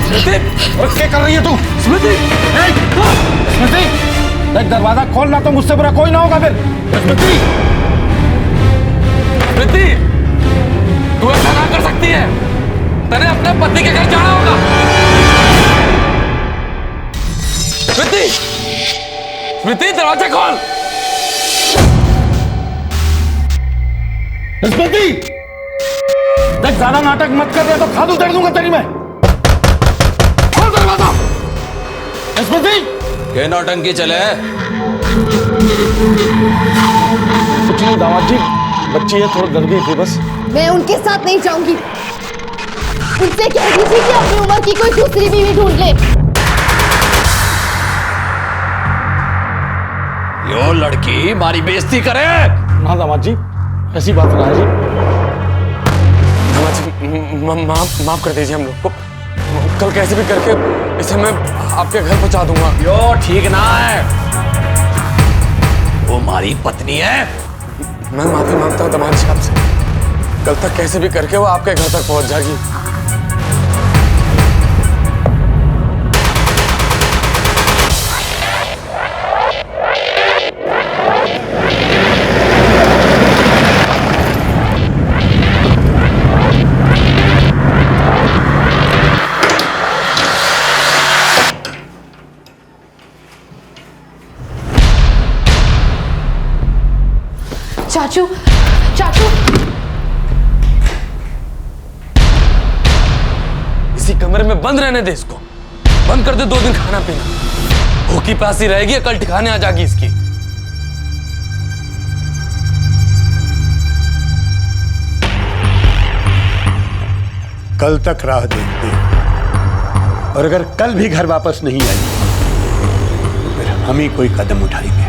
स्मृति, क्या कर रही है तू? स्मृति, स्मृति, देख दरवाजा खोलना तो मुझसे बुरा कोई ना होगा फिर। स्मृति, स्मृति, तू ऐसा ना कर सकती है। तेरे अपने पति के घर जाना होगा। स्मृति, स्मृति, दरवाजा खोल। स्मृति, देख ज्यादा नाटक मत कर रहे तो खादू दे दूंगा तेरी मैं। खोल दरवाजा। स्मृति, क्या नौटंकी चले? कुछ नहीं दामाद जी, बच्ची है थोड़ा डर गई थी बस। मैं उनके साथ नहीं जाऊंगी। उनसे कह दीजिए कि अपनी उम्र की कोई दूसरी बीवी ढूंढ ले। यो लड़की हमारी बेइज्जती करे। ना दामाद जी, ऐसी बात ना है जी। दामाद जी, माफ कर दीजिए हम लोग को। कल कैसे भी करके इसे मैं आपके घर पहुंचा दूंगा। यो ठीक ना है, वो हमारी पत्नी है। मैं माफी मांगता हूँ दामाद जी आपसे। कल तक कैसे भी करके वो आपके घर तक पहुंच जाएगी। चाचू, चाचू, इसी कमरे में बंद रहने दे इसको। बंद कर दे 2 दिन खाना पीना। भूखी प्यासी रहेगी, कल ठिकाने आ जाएगी इसकी। कल तक राह देखते हैं, और अगर कल भी घर वापस नहीं आई तो फिर हम ही कोई कदम उठाएंगे।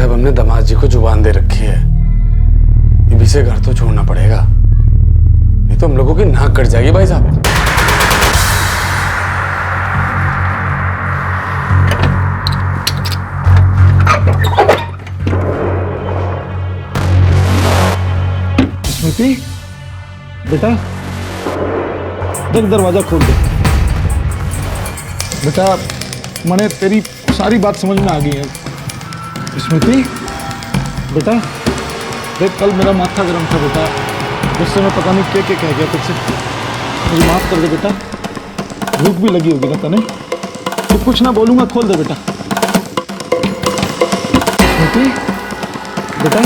हमने दामाद जी को जुबान दे रखी है, इसी से घर तो छोड़ना पड़ेगा, नहीं तो हम लोगों की नाक कट जाएगी भाई साहब। स्मृति, बेटा देख दरवाजा खोल दे। बेटा मैंने तेरी सारी बात समझ में आ गई है। स्मृति बेटा देख, कल मेरा माथा गर्म था बेटा, उससे मैं पता नहीं क्या क्या कह गया तुझसे, मुझे माफ कर दे बेटा। भूख भी लगी होगी ना तने, तो कुछ ना बोलूंगा, खोल दे बेटा। स्मृति बेटा,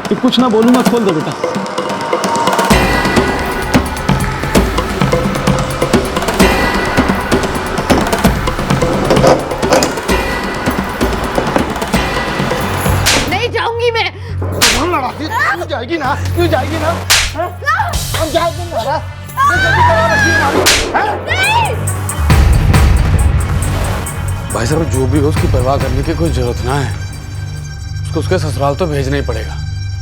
तो कुछ ना बोलूंगा, खोल दे बेटा। तू जाएगी ना, तू जाएगी ना, हम जाएंगे ना। भाई साहब जो भी हो उसकी परवाह करने की कोई जरूरत ना है, उसको उसके ससुराल तो भेजना ही पड़ेगा।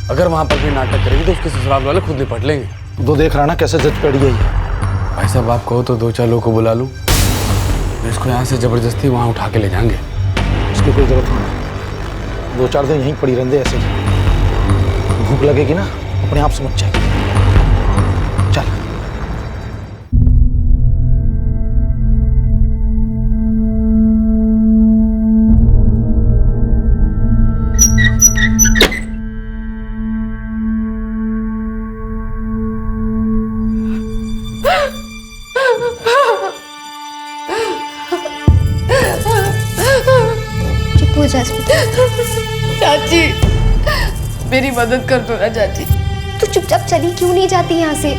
अगर वहां पर भी नाटक करेगी तो उसके ससुराल वाले खुद निपट लेंगे। तो देख रहा ना कैसे जज पड़ गई। भाई साहब आप कहो तो 2-4 लोगों को बुला लूं, तो इसको यहाँ से जबरदस्ती वहां उठा के ले जाएंगे। उसकी कोई जरूरत नहीं, 2-4 दिन यहीं पड़ी रहने ऐसे ही। भूख लगेगी ना अपने आप समझ जाएगी। चल चुप हो जा चाची, मेरी मदद कर दो ना चाची। तू चुप चुपचाप चली क्यों नहीं जाती यहाँ से?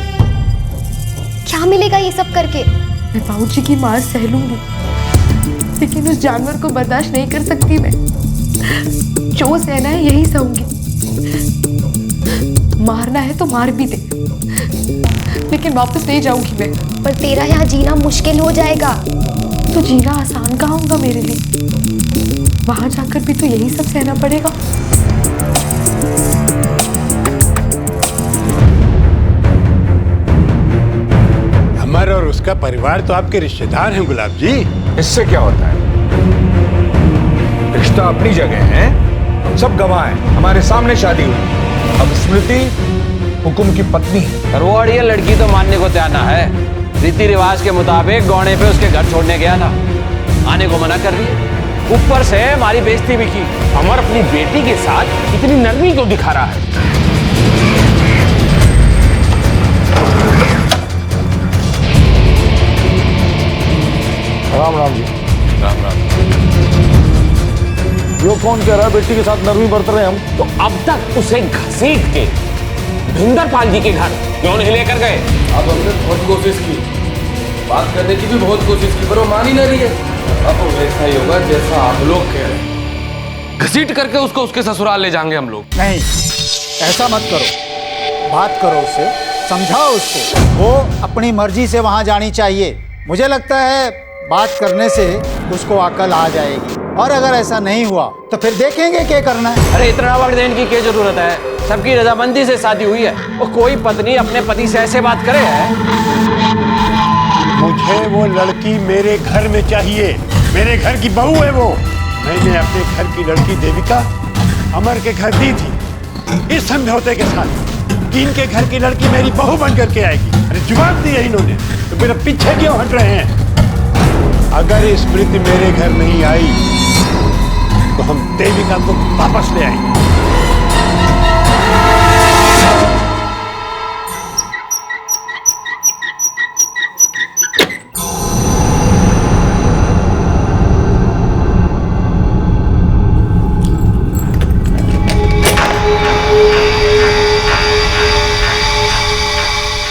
क्या मिलेगा ये सब करके? मैं बाबूजी की मार सह लूंगी, लेकिन उस जानवर को बर्दाश्त नहीं कर सकती मैं। जो सहना है यही सहूंगी। मारना है तो मार भी दे, लेकिन वापस नहीं जाऊंगी मैं। पर तेरा यहाँ जीना मुश्किल हो जाएगा। तो जीना आसान कहाँ होगा मेरे लिए? वहां जाकर भी तो यही सब सहना पड़ेगा। अमर और उसका परिवार तो आपके रिश्तेदार हैं गुलाब जी। इससे क्या होता है? रिश्ता अपनी जगह है, सब गवाह हैं, हमारे सामने शादी हुई। अब स्मृति हुकुम की पत्नी है। तरवाड़ ये लड़की तो मानने को तैयार ना है। रीति रिवाज के मुताबिक गौने पे उसके घर छोड़ने गया था, आने को मना कर रही है। ऊपर से हमारी बेइज्जती भी की। अमर अपनी बेटी के साथ इतनी नरमी क्यों दिखा रहा है? राम राम जी। राम राम। यो कौन कह रहा है बेटी के साथ नरमी बरत रहे हम? तो अब तक उसे घसीट के भिंदरपाल जी के घर क्यों नहीं लेकर गए? अब हमने बहुत कोशिश की, बात करने की भी बहुत कोशिश की, पर वो मान ही नहीं रही है। अब वैसा ही होगा जैसा आप लोग कह रहे हैं। घसीट करके उसको उसके ससुराल ले जाएंगे हम लोग। नहीं, ऐसा मत करो। बात करो उससे, समझाओ उसको। वो अपनी मर्जी से वहां जानी चाहिए। मुझे लगता है बात करने से उसको अकल आ जाएगी। और अगर ऐसा नहीं हुआ तो फिर देखेंगे क्या करना है। अरे इतना वक्त देने की क्या जरूरत है? सबकी रजामंदी से शादी हुई है। वो कोई पत्नी अपने पति से ऐसे बात करे है? मुझे वो लड़की मेरे घर में चाहिए। मेरे घर की बहू है वो। मैंने अपने घर की लड़की देविका अमर के घर दी थी, इस समझौते के साथ कि इनके घर की लड़की मेरी बहू बन करके आएगी। अरे जवाब दिया इन्होंने, तो मेरे पीछे क्यों हट रहे हैं? अगर स्मृति मेरे घर नहीं आई तो हम देविका को वापस ले आएंगे।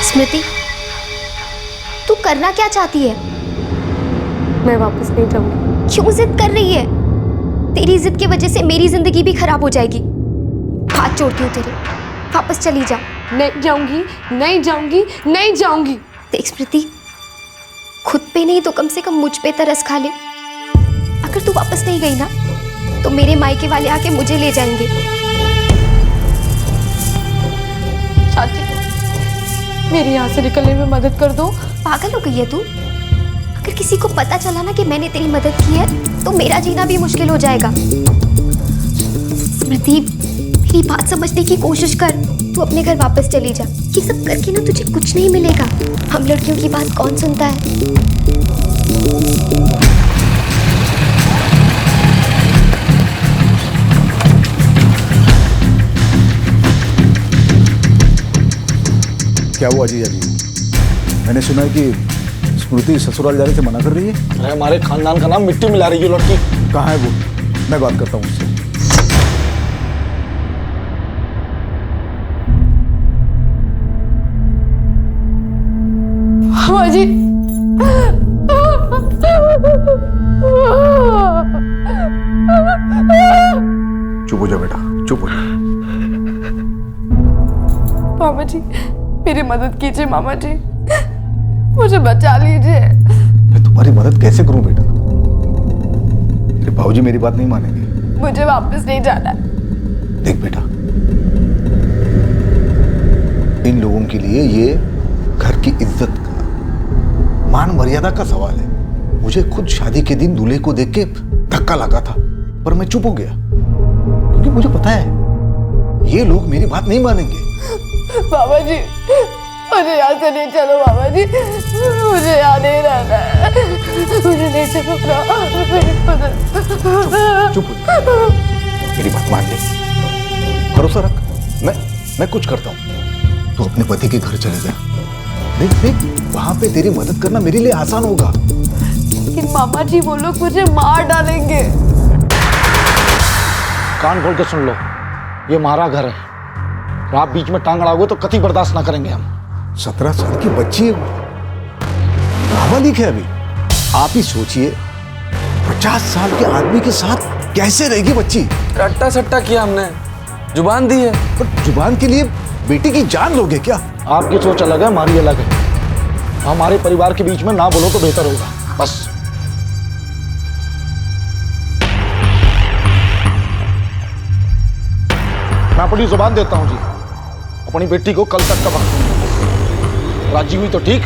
स्मृति, तू करना क्या चाहती है? मैं वापस नहीं जाऊंगी। क्यों जिद कर रही है? तेरी जिद की वजह से मेरी जिंदगी भी खराब हो जाएगी। हाथ जोड़ती हूँ तेरे, वापस चली जा। नहीं जाऊंगी, नहीं जाऊंगी, नहीं जाऊंगी। देख स्मृति, खुद पे नहीं तो कम से कम मुझ पे तरस खा ले। अगर तू वापस नहीं गई ना तो मेरे मायके वाले आके मुझे ले जाएंगे। चाची, मेरी यहाँ से निकलने में मदद कर दो। पागल हो गई है तू? अगर किसी को पता चला ना कि मैंने तेरी मदद की है तो मेरा जीना भी मुश्किल हो जाएगा। स्मृति, मेरी बात समझने की कोशिश कर। तू अपने घर वापस चली जा। ये सब करके ना तुझे कुछ नहीं मिलेगा। हम लड़कियों की बात कौन सुनता है? क्या हुआ जीजा जी? मैंने सुना है कि स्मृति ससुराल जाने से मना कर रही है। अरे हमारे खानदान का नाम मिट्टी मिला रही है लड़की। कहाँ है वो? मैं बात करता हूँ उससे। हाँ जी। चुप हो जा बेटा, चुप हो जा। मामा जी, मेरी मदद कीजिए। मामा जी, मुझे बचा लीजिए। मैं तुम्हारी मदद कैसे करूं बेटा? तेरे बाबूजी मेरी बात नहीं मानेंगे। मुझे वापस नहीं जाना। देख बेटा, इन लोगों के लिए ये घर की इज्जत का, मान मर्यादा का सवाल है। मुझे खुद शादी के दिन दूल्हे को देख के धक्का लगा था, पर मैं चुप हो गया क्योंकि मुझे पता है ये लोग मेरी बात नहीं मानेंगे। बाबा जी, मुझे यहाँ से नहीं चलो। बाबा जी, मुझे यहाँ नहीं रहना है। मुझे नहीं चलो। चुप हो, मेरी बात मान ले, भरोसा रख। मैं कुछ करता हूँ। तू अपने पति के घर चले जा। देख देख, वहां पे तेरी मदद करना मेरे लिए आसान होगा। लेकिन मामा जी, वो लोग मुझे मार डालेंगे। कान खोल के सुन लो, ये हमारा घर है। और आप बीच में टांग अड़ाओगे तो कतई बर्दाश्त ना करेंगे हम। 17 साल की बच्ची है, नाबालिग है अभी। आप ही सोचिए 50 साल के आदमी के साथ कैसे रहेगी बच्ची। रट्टा सट्टा किया हमने, जुबान दी है। पर जुबान के लिए बेटी की जान लोगे क्या? आपकी सोच अलग है, हमारी अलग है। हमारे परिवार के बीच में ना बोलो तो बेहतर होगा, बस। मैं अपनी जुबान देता हूं जी, अपनी बेटी को कल तक का वक्त। राजी हुई तो ठीक,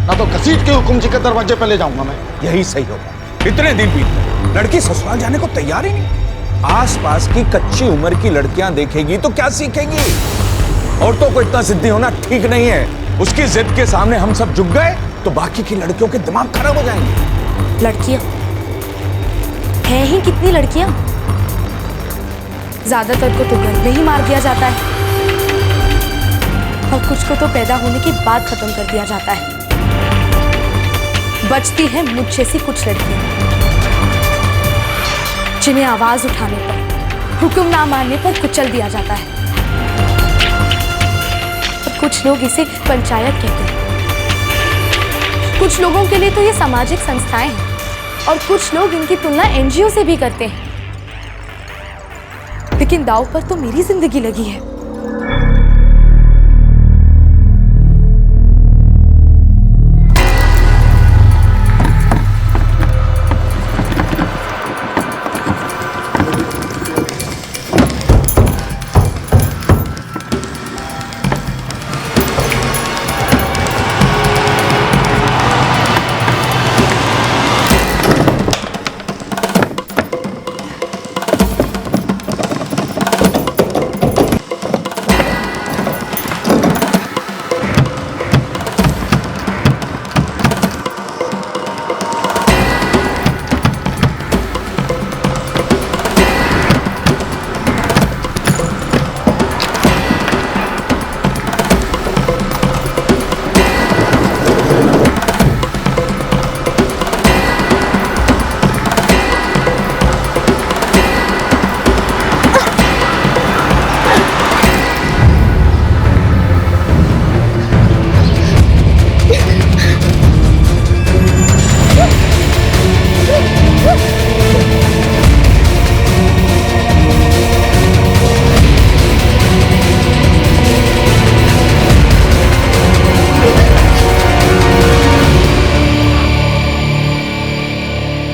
ना तो घसीट के हुकुम जी के दरवाजे पे ले जाऊंगा मैं। यही सही होगा। इतने दिन बीत गए, लड़की ससुराल जाने को तैयार ही नहीं। आसपास की कच्ची उम्र की लड़कियां देखेगी तो क्या सीखेगी? औरतों को इतना जिद्दी होना ठीक नहीं है। उसकी जिद के सामने हम सब झुक गए तो बाकी की लड़कियों के दिमाग खराब हो जाएंगे। लड़कियां हैं ही कितनी लड़कियां, ज्यादातर को तो घर में ही मार दिया जाता है और कुछ को तो पैदा होने के बाद खत्म कर दिया जाता है। बचती है मुझ जैसी कुछ लड़कियां जिन्हें आवाज उठाने पर, हुक्म ना मानने पर कुचल दिया जाता है। और कुछ लोग इसे पंचायत कहते हैं। कुछ लोगों के लिए तो ये सामाजिक संस्थाएं हैं और कुछ लोग इनकी तुलना एनजीओ से भी करते हैं। लेकिन दांव पर तो मेरी जिंदगी लगी है।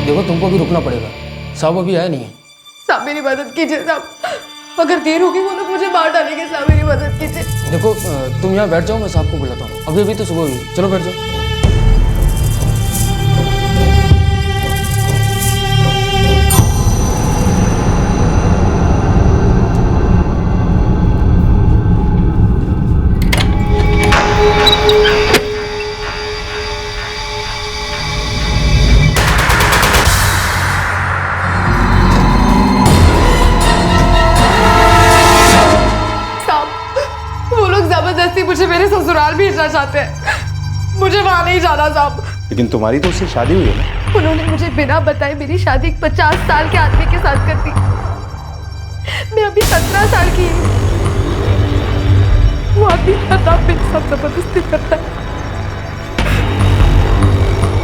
देखो तुमको भी रुकना पड़ेगा, साहब अभी आया नहीं है। साहब मेरी मदद कीजिए साहब, अगर देर होगी वो लोग मुझे मार डालेंगे। साहब मेरी मदद कीजिए। देखो तुम यहाँ बैठ जाओ, मैं साहब को बुलाता हूँ। अभी अभी तो सुबह हुई, चलो बैठ जाओ। मुझे मेरे ससुराल भेजना चाहते हैं, मुझे वहां नहीं जाना साहब। लेकिन तुम्हारी तो उससे शादी हुई है ना? उन्होंने मुझे बिना बताए मेरी शादी 50 साल के आदमी के साथ कर दी। मैं अभी 17 साल की हूँ। वो आदमी मेरे साथ जबरदस्ती करता है।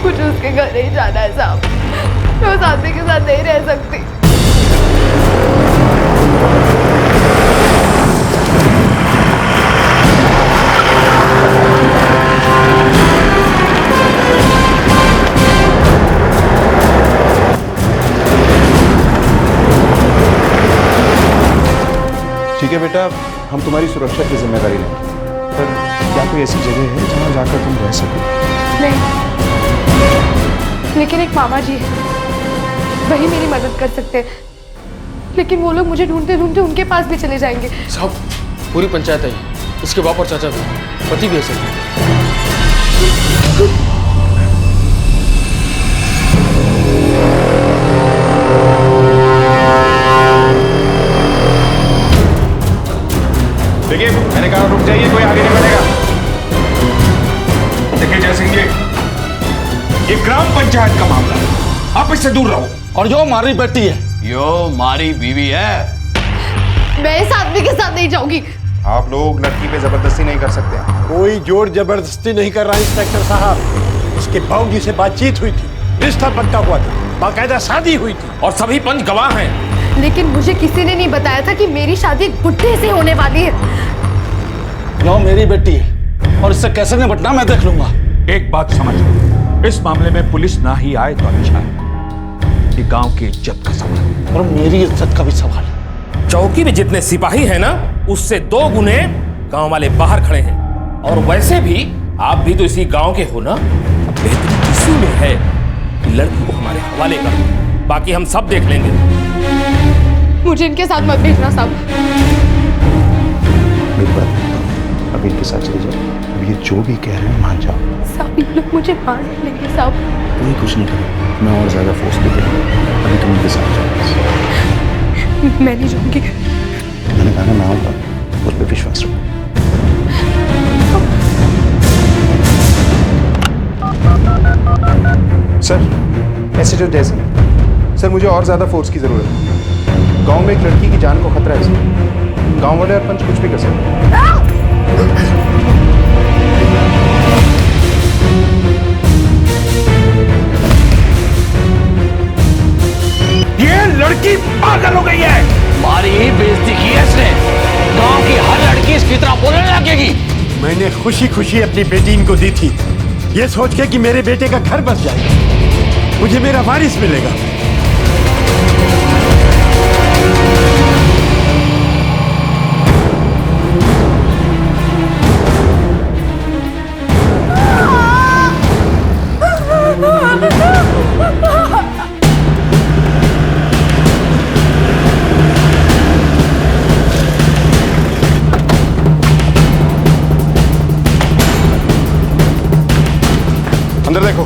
मुझे उसके घर नहीं जाना है साहब, मैं उस आदमी के साथ नहीं रह सकती। ठीक है बेटा, हम तुम्हारी सुरक्षा की जिम्मेदारी लेंगे, पर क्या कोई ऐसी जगह है जहाँ जाकर तुम रह सको? नहीं, लेकिन एक मामा जी है, वही मेरी मदद कर सकते हैं। लेकिन वो लोग मुझे ढूंढते ढूंढते उनके पास भी चले जाएंगे। साहब पूरी पंचायत आई, इसके बाप और चाचा भी, पति भी ऐसे। देखिए मैंने कहा रुक जाइए, कोई आगे नहीं बढ़ेगा। देखिए जयसिंह जी, ये ग्राम पंचायत का मामला है, आप इससे दूर रहो। और यो हमारी बेटी है, यो हमारी बीवी है। मैं इस आदमी के साथ नहीं जाऊंगी। आप लोग लड़की पे जबरदस्ती नहीं कर सकते। कोई जोर जबरदस्ती नहीं कर रहा इंस्पेक्टर साहब। उसके बाबूजी से बातचीत हुई थी, रिश्ता पक्का हुआ था, बाकायदा शादी हुई थी और सभी पंच गवाह हैं। लेकिन मुझे किसी ने नहीं बताया था कि मेरी शादी एक बुड्ढे से होने वाली है। नो मेरी बेटी है और इससे कैसे निपटना मैं देख लूंगा। एक बात समझ लो, इस मामले में पुलिस ना ही आए तो अच्छा है। ये गांव की इज्जत का सवाल है और मेरी इज्जत का भी सवाल है। चौकी में जितने सिपाही हैं ना, उससे 2 गुने गांव वाले बाहर खड़े हैं। और वैसे भी आप भी तो इसी गांव के हो ना। अब बेहतरी इसी में है कि लड़की को हमारे हवाले कर दो, बाकी हम सब देख लेंगे। मुझे इनके साथ मत भेजना साहब। मेरी बात अब इनके साथ चले जाओ। अब ये जो भी कह रहे हैं मान जाओ। साहब ये लोग मुझे मार लेंगे साहब। कोई कुछ नहीं करेगा, मैं और ज्यादा फोर्स भी करूँगा। अभी तुम इनके साथ जाओ। मैं नहीं जाऊंगी। मैंने कहा ना मैं आऊँगा, उस पर विश्वास रखो। सर एसएचओ जैसे सर, मुझे और ज्यादा फोर्स की जरूरत है। गांव में एक लड़की की जान को खतरा है सर। गांव वाले और पंच कुछ भी कर सकते हैं। ये लड़की पागल हो गई है। हमारी ही बेइज्जती की है इसने। गांव की हर लड़की इसकी तरह बोलने लगेगी। मैंने खुशी खुशी अपनी बेटी इनको दी थी, ये सोच के कि मेरे बेटे का घर बस जाएगा, मुझे मेरा वारिस मिलेगा। अंदर देखो।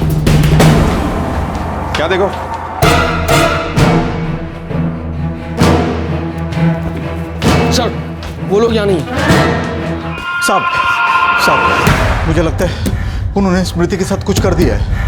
क्या देखो? सर वो लोग यहाँ नहीं। साहब मुझे लगता है उन्होंने स्मृति के साथ कुछ कर दिया है।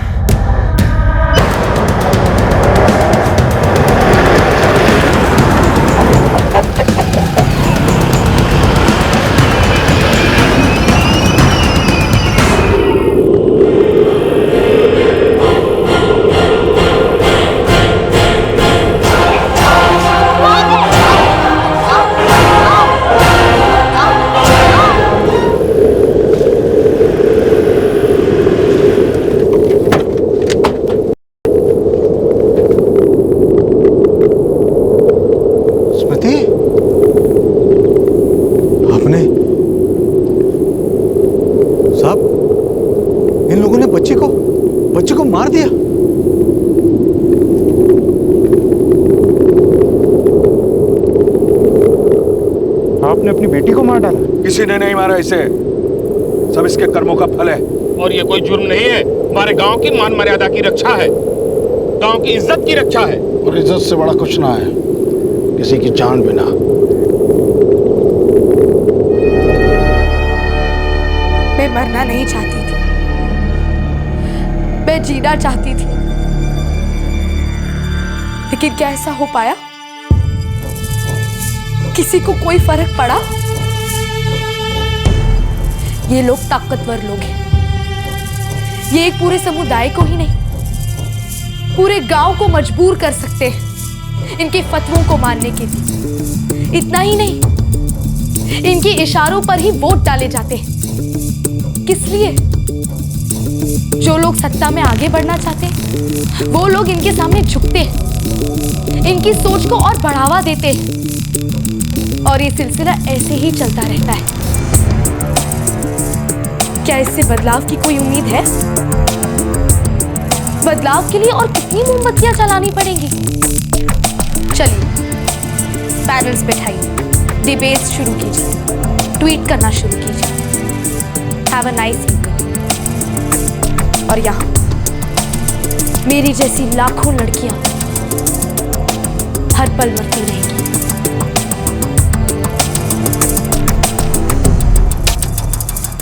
बच्चे को मार दिया। आपने अपनी बेटी को मार डाला? किसी ने नहीं मारा इसे, सब इसके कर्मों का फल है। और ये कोई जुर्म नहीं है, हमारे गांव की मान मर्यादा की रक्षा है, गांव की इज्जत की रक्षा है। और इज्जत से बड़ा कुछ ना है, किसी की जान बिना। मैं मरना नहीं चाहती थी, मैं जीना चाहती थी, लेकिन क्या ऐसा हो पाया? किसी को कोई फर्क पड़ा? ये लोग ताकतवर लोग हैं, ये एक पूरे समुदाय को ही नहीं पूरे गांव को मजबूर कर सकते हैं इनके फतवों को मानने के लिए। इतना ही नहीं, इनके इशारों पर ही वोट डाले जाते हैं। किस लिए? जो लोग सत्ता में आगे बढ़ना चाहते हैं वो लोग इनके सामने झुकते हैं, इनकी सोच को और बढ़ावा देते हैं, और ये सिलसिला ऐसे ही चलता रहता है। क्या इससे बदलाव की कोई उम्मीद है? बदलाव के लिए और कितनी मोमबत्तियां जलानी पड़ेंगी? चलिए पैनल्स बैठाइए, डिबेट शुरू कीजिए, ट्वीट करना शुरू कीजिए। Have a nice evening. और यहाँ मेरी जैसी लाखों लड़कियां हर पल मरती रहेंगी।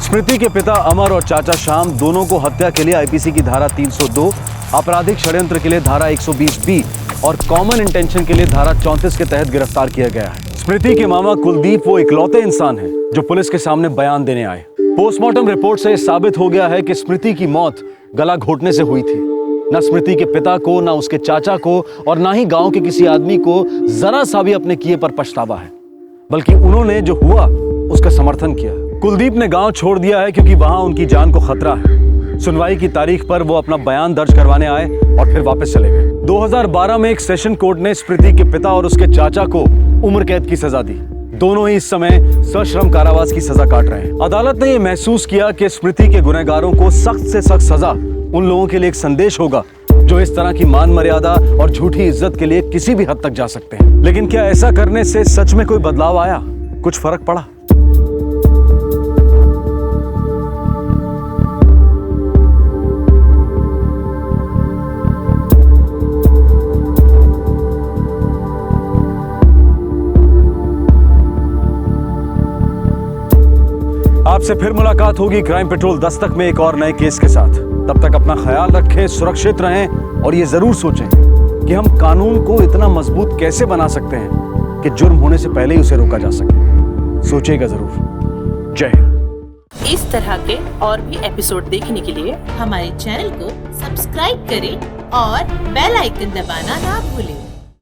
स्मृति के पिता अमर और चाचा श्याम दोनों को हत्या के लिए आईपीसी की धारा 302, आपराधिक षड्यंत्र के लिए धारा 120B और कॉमन इंटेंशन के लिए धारा 34 के तहत गिरफ्तार किया गया है। स्मृति के मामा कुलदीप वो इकलौते इंसान हैं जो पुलिस के सामने बयान देने आए। पोस्टमार्टम रिपोर्ट से साबित हो गया है कि स्मृति की मौत गला घोटने से हुई थी। न स्मृति के पिता को, न उसके चाचा को और ना ही गांव के किसी आदमी को जरा सा भी अपने किए पर पछतावा है, बल्कि उन्होंने जो हुआ उसका समर्थन किया। कुलदीप ने गांव छोड़ दिया है क्योंकि वहां उनकी जान को खतरा है। सुनवाई की तारीख पर वो अपना बयान दर्ज करवाने आए और फिर वापस चले गए। 2012 में एक सेशन कोर्ट ने स्मृति के पिता और उसके चाचा को उम्र कैद की सजा दी। दोनों ही इस समय सश्रम कारावास की सजा काट रहे हैं। अदालत ने यह महसूस किया कि स्मृति के गुनहगारों को सख्त से सख्त सजा उन लोगों के लिए एक संदेश होगा जो इस तरह की मान मर्यादा और झूठी इज्जत के लिए किसी भी हद तक जा सकते हैं। लेकिन क्या ऐसा करने से सच में कोई बदलाव आया? कुछ फर्क पड़ा? आपसे फिर मुलाकात होगी क्राइम पेट्रोल दस्तक में एक और नए केस के साथ। तब तक अपना ख्याल रखें, सुरक्षित रहें और ये जरूर सोचें कि हम कानून को इतना मजबूत कैसे बना सकते हैं कि जुर्म होने से पहले ही उसे रोका जा सके। सोचिएगा जरूर। जय हिंद। इस तरह के और भी एपिसोड देखने के लिए हमारे चैनल को सब्सक्राइब करें और बेल आइकन दबाना ना भूलें।